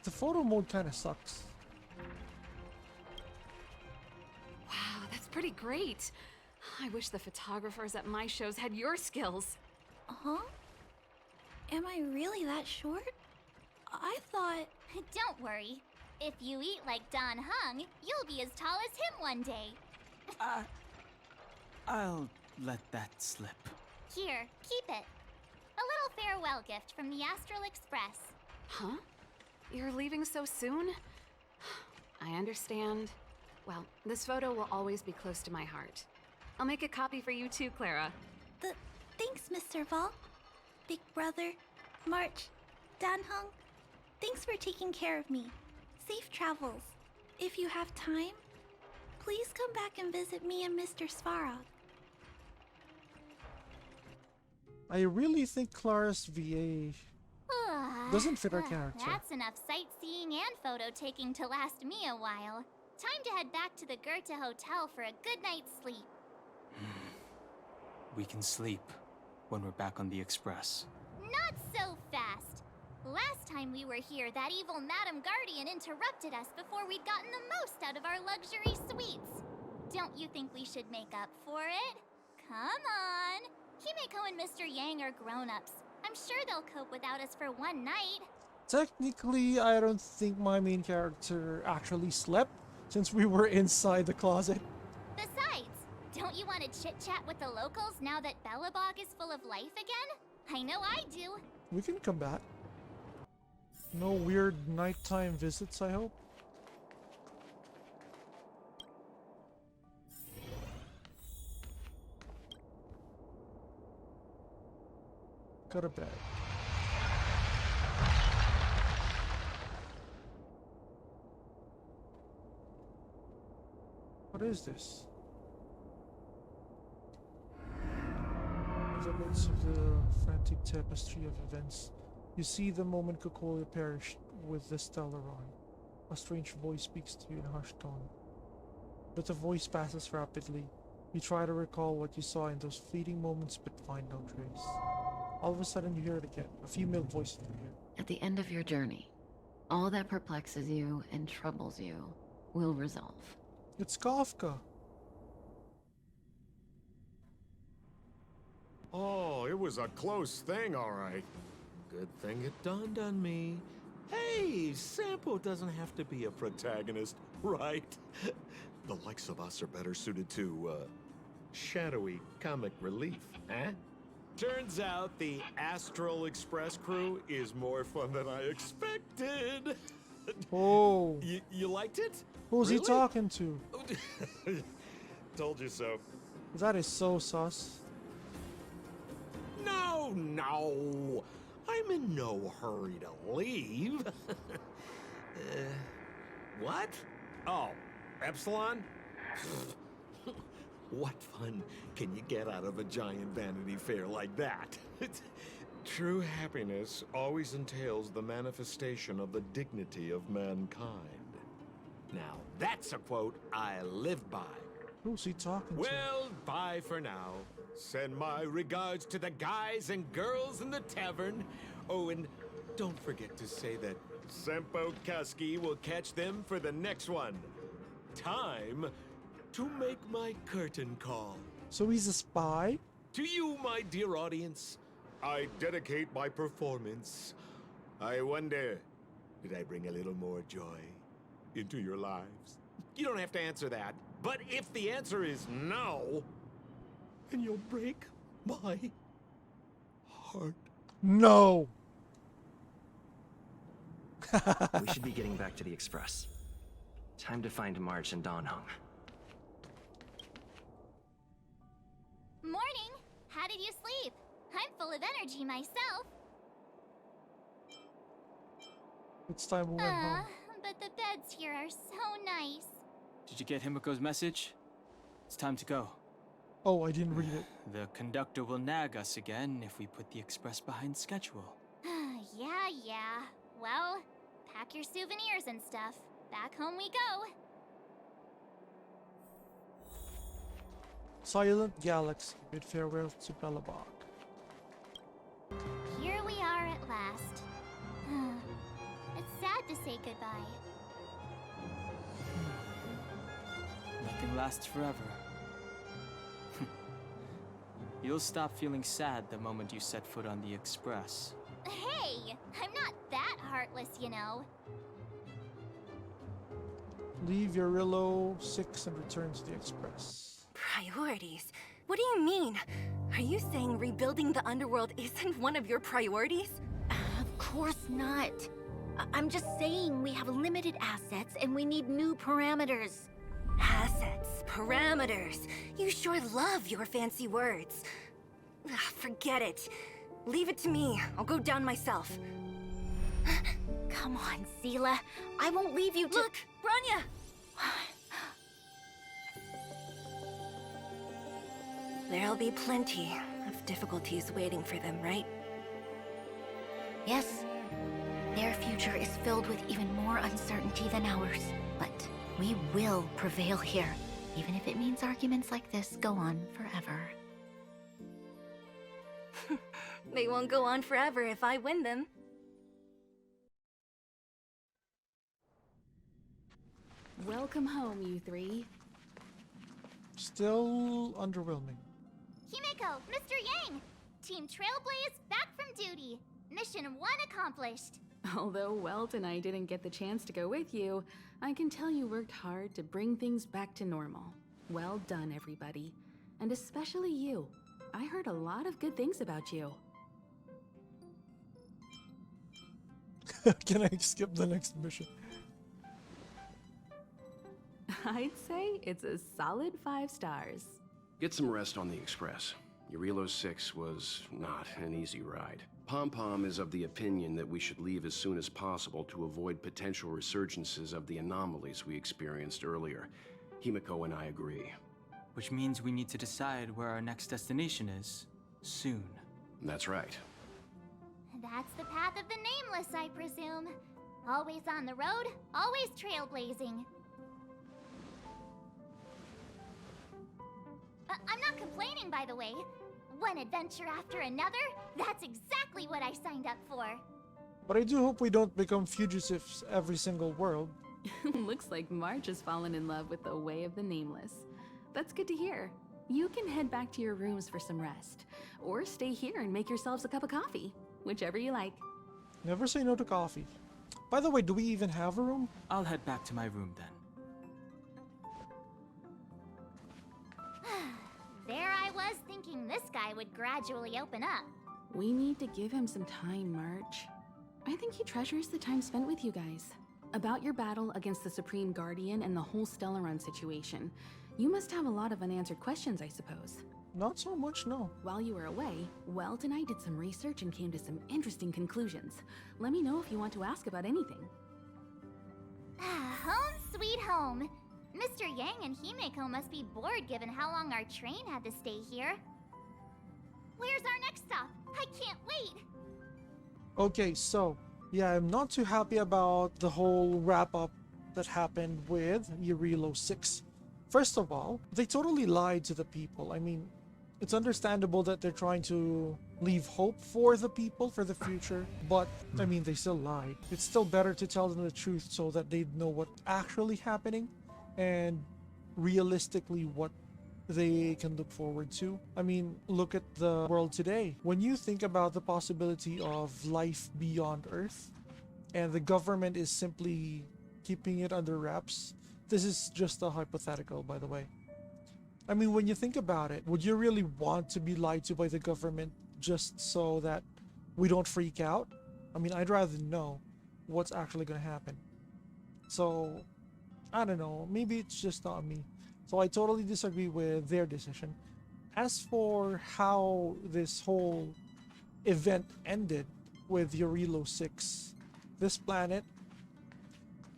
The photo mode kind of sucks. Wow, that's pretty great. I wish the photographers at my shows had your skills. Huh? Am I really that short? I thought... Don't worry. If you eat like Don Hung, you'll be as tall as him one day. I'll let that slip. Here, keep it. A little farewell gift from the Astral Express. Huh? You're leaving so soon? I understand. Well, this photo will always be close to my heart. I'll make a copy for you too, Clara. Thanks, Mr. Val. Big brother, March, Dan Hung, thanks for taking care of me. Safe travels. If you have time, please come back and visit me and Mr. Svarog. I really think Clara's VA doesn't fit her character. That's enough sightseeing and photo taking to last me a while. Time to head back to the Goethe Hotel for a good night's sleep. We can sleep when we're back on the Express. Not so fast. Last time we were here, that evil Madam Guardian interrupted us before we'd gotten the most out of our luxury suites. Don't you think we should make up for it? Come on. Himeko and Mr. Yang are grown-ups. I'm sure they'll cope without us for one night. Technically, I don't think my main character actually slept since we were inside the closet. Besides, don't you want to chit-chat with the locals now that Belobog is full of life again? I know I do. We can come back. No weird nighttime visits, I hope. Go to bed. What is this? In the midst of the frantic tapestry of events, you see the moment Cocolia perished with the Stellaron. A strange voice speaks to you in a hushed tone. But the voice passes rapidly. You try to recall what you saw in those fleeting moments but find no trace. All of a sudden you hear it again, a female voice in your ear. At the end of your journey, all that perplexes you and troubles you will resolve. It's Kafka. Oh, it was a close thing, all right. Good thing it dawned on me. Hey, Sampo doesn't have to be a protagonist, right? The likes of us are better suited to, shadowy comic relief, eh? Turns out the Astral Express crew is more fun than I expected. Oh. You liked it? Who's he Really? talking to? Told you so. That is so sus. No. I'm in no hurry to leave. What? Oh, Epsilon? What fun can you get out of a giant Vanity Fair like that? True happiness always entails the manifestation of the dignity of mankind. Now, that's a quote I live by. Who's he talking to? Well, bye for now. Send my regards to the guys and girls in the tavern. Oh, and don't forget to say that Sempo Kasky will catch them for the next one. Time to make my curtain call. So he's a spy? To you, my dear audience, I dedicate my performance. I wonder, did I bring a little more joy into your lives? You don't have to answer that. But if the answer is no, then you'll break my heart. No. We should be getting back to the Express. Time to find March and Dawnhung. Morning! How did you sleep? I'm full of energy myself. It's time we went home. But the beds here are so nice. Did you get Himiko's message? It's time to go. Oh, I didn't read it. The conductor will nag us again if we put the express behind schedule. Yeah. Well, pack your souvenirs and stuff. Back home we go. Silent Galaxy, bid farewell to Belobog. Here we are at last. It's sad to say goodbye. Nothing lasts forever. You'll stop feeling sad the moment you set foot on the express. Hey! I'm not that heartless, you know. Leave Yurillo 6 and return to the express. Priorities? What do you mean? Are you saying rebuilding the underworld isn't one of your priorities? Of course not. I'm just saying we have limited assets and we need new parameters. Assets, parameters. You sure love your fancy words. Ugh, forget it. Leave it to me. I'll go down myself. Come on, Seela. I won't leave you to— Look, Branya! There'll be plenty of difficulties waiting for them, right? Yes. Their future is filled with even more uncertainty than ours. But we will prevail here, even if it means arguments like this go on forever. They won't go on forever if I win them. Welcome home, you three. Still underwhelming. Himiko, Mr. Yang! Team Trailblaze back from duty. Mission 1 accomplished. Although Welt and I didn't get the chance to go with you, I can tell you worked hard to bring things back to normal. Well done, everybody. And especially you. I heard a lot of good things about you. Can I skip the next mission? I'd say it's a solid 5 stars. Get some rest on the Express. Eurilo 6 was not an easy ride. Pom-Pom is of the opinion that we should leave as soon as possible to avoid potential resurgences of the anomalies we experienced earlier. Himiko and I agree. Which means we need to decide where our next destination is, soon. That's right. That's the path of the Nameless, I presume. Always on the road, always trailblazing. I'm not complaining, by the way. One adventure after another, that's exactly what I signed up for. But I do hope we don't become fugitives every single world. Looks like March has fallen in love with the way of the Nameless. That's good to hear. You can head back to your rooms for some rest, or stay here and make yourselves a cup of coffee, whichever you like. Never say no to coffee. By the way, do we even have a room? I'll head back to my room then. There I was thinking this guy would gradually open up. We need to give him some time, March. I think he treasures the time spent with you guys. About your battle against the Supreme Guardian and the whole Stellaron situation, you must have a lot of unanswered questions, I suppose. Not so much, no. While you were away, Welt and I did some research and came to some interesting conclusions. Let me know if you want to ask about anything. Home sweet home. Mr. Yang and Himeko must be bored given how long our train had to stay here. Where's our next stop? I can't wait! Okay, so, yeah, I'm not too happy about the whole wrap-up that happened with Eurilo 6. First of all, they totally lied to the people. I mean, it's understandable that they're trying to leave hope for the people for the future, but, I mean, they still lied. It's still better to tell them the truth so that they know what's actually happening and realistically what they can look forward to. I mean, look at the world today. When you think about the possibility of life beyond Earth, and the government is simply keeping it under wraps, this is just a hypothetical, by the way. I mean, when you think about it, would you really want to be lied to by the government just so that we don't freak out? I mean, I'd rather know what's actually going to happen. So, I don't know, maybe it's just not me. So I totally disagree with their decision. As for how this whole event ended with Eurilo 6, this planet,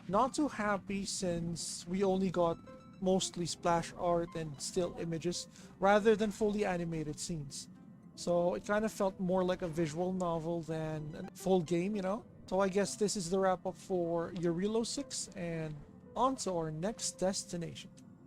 not too happy since we only got mostly splash art and still images rather than fully animated scenes. So it kind of felt more like a visual novel than a full game, you know? So I guess this is the wrap up for Eurilo 6 and on to our next destination.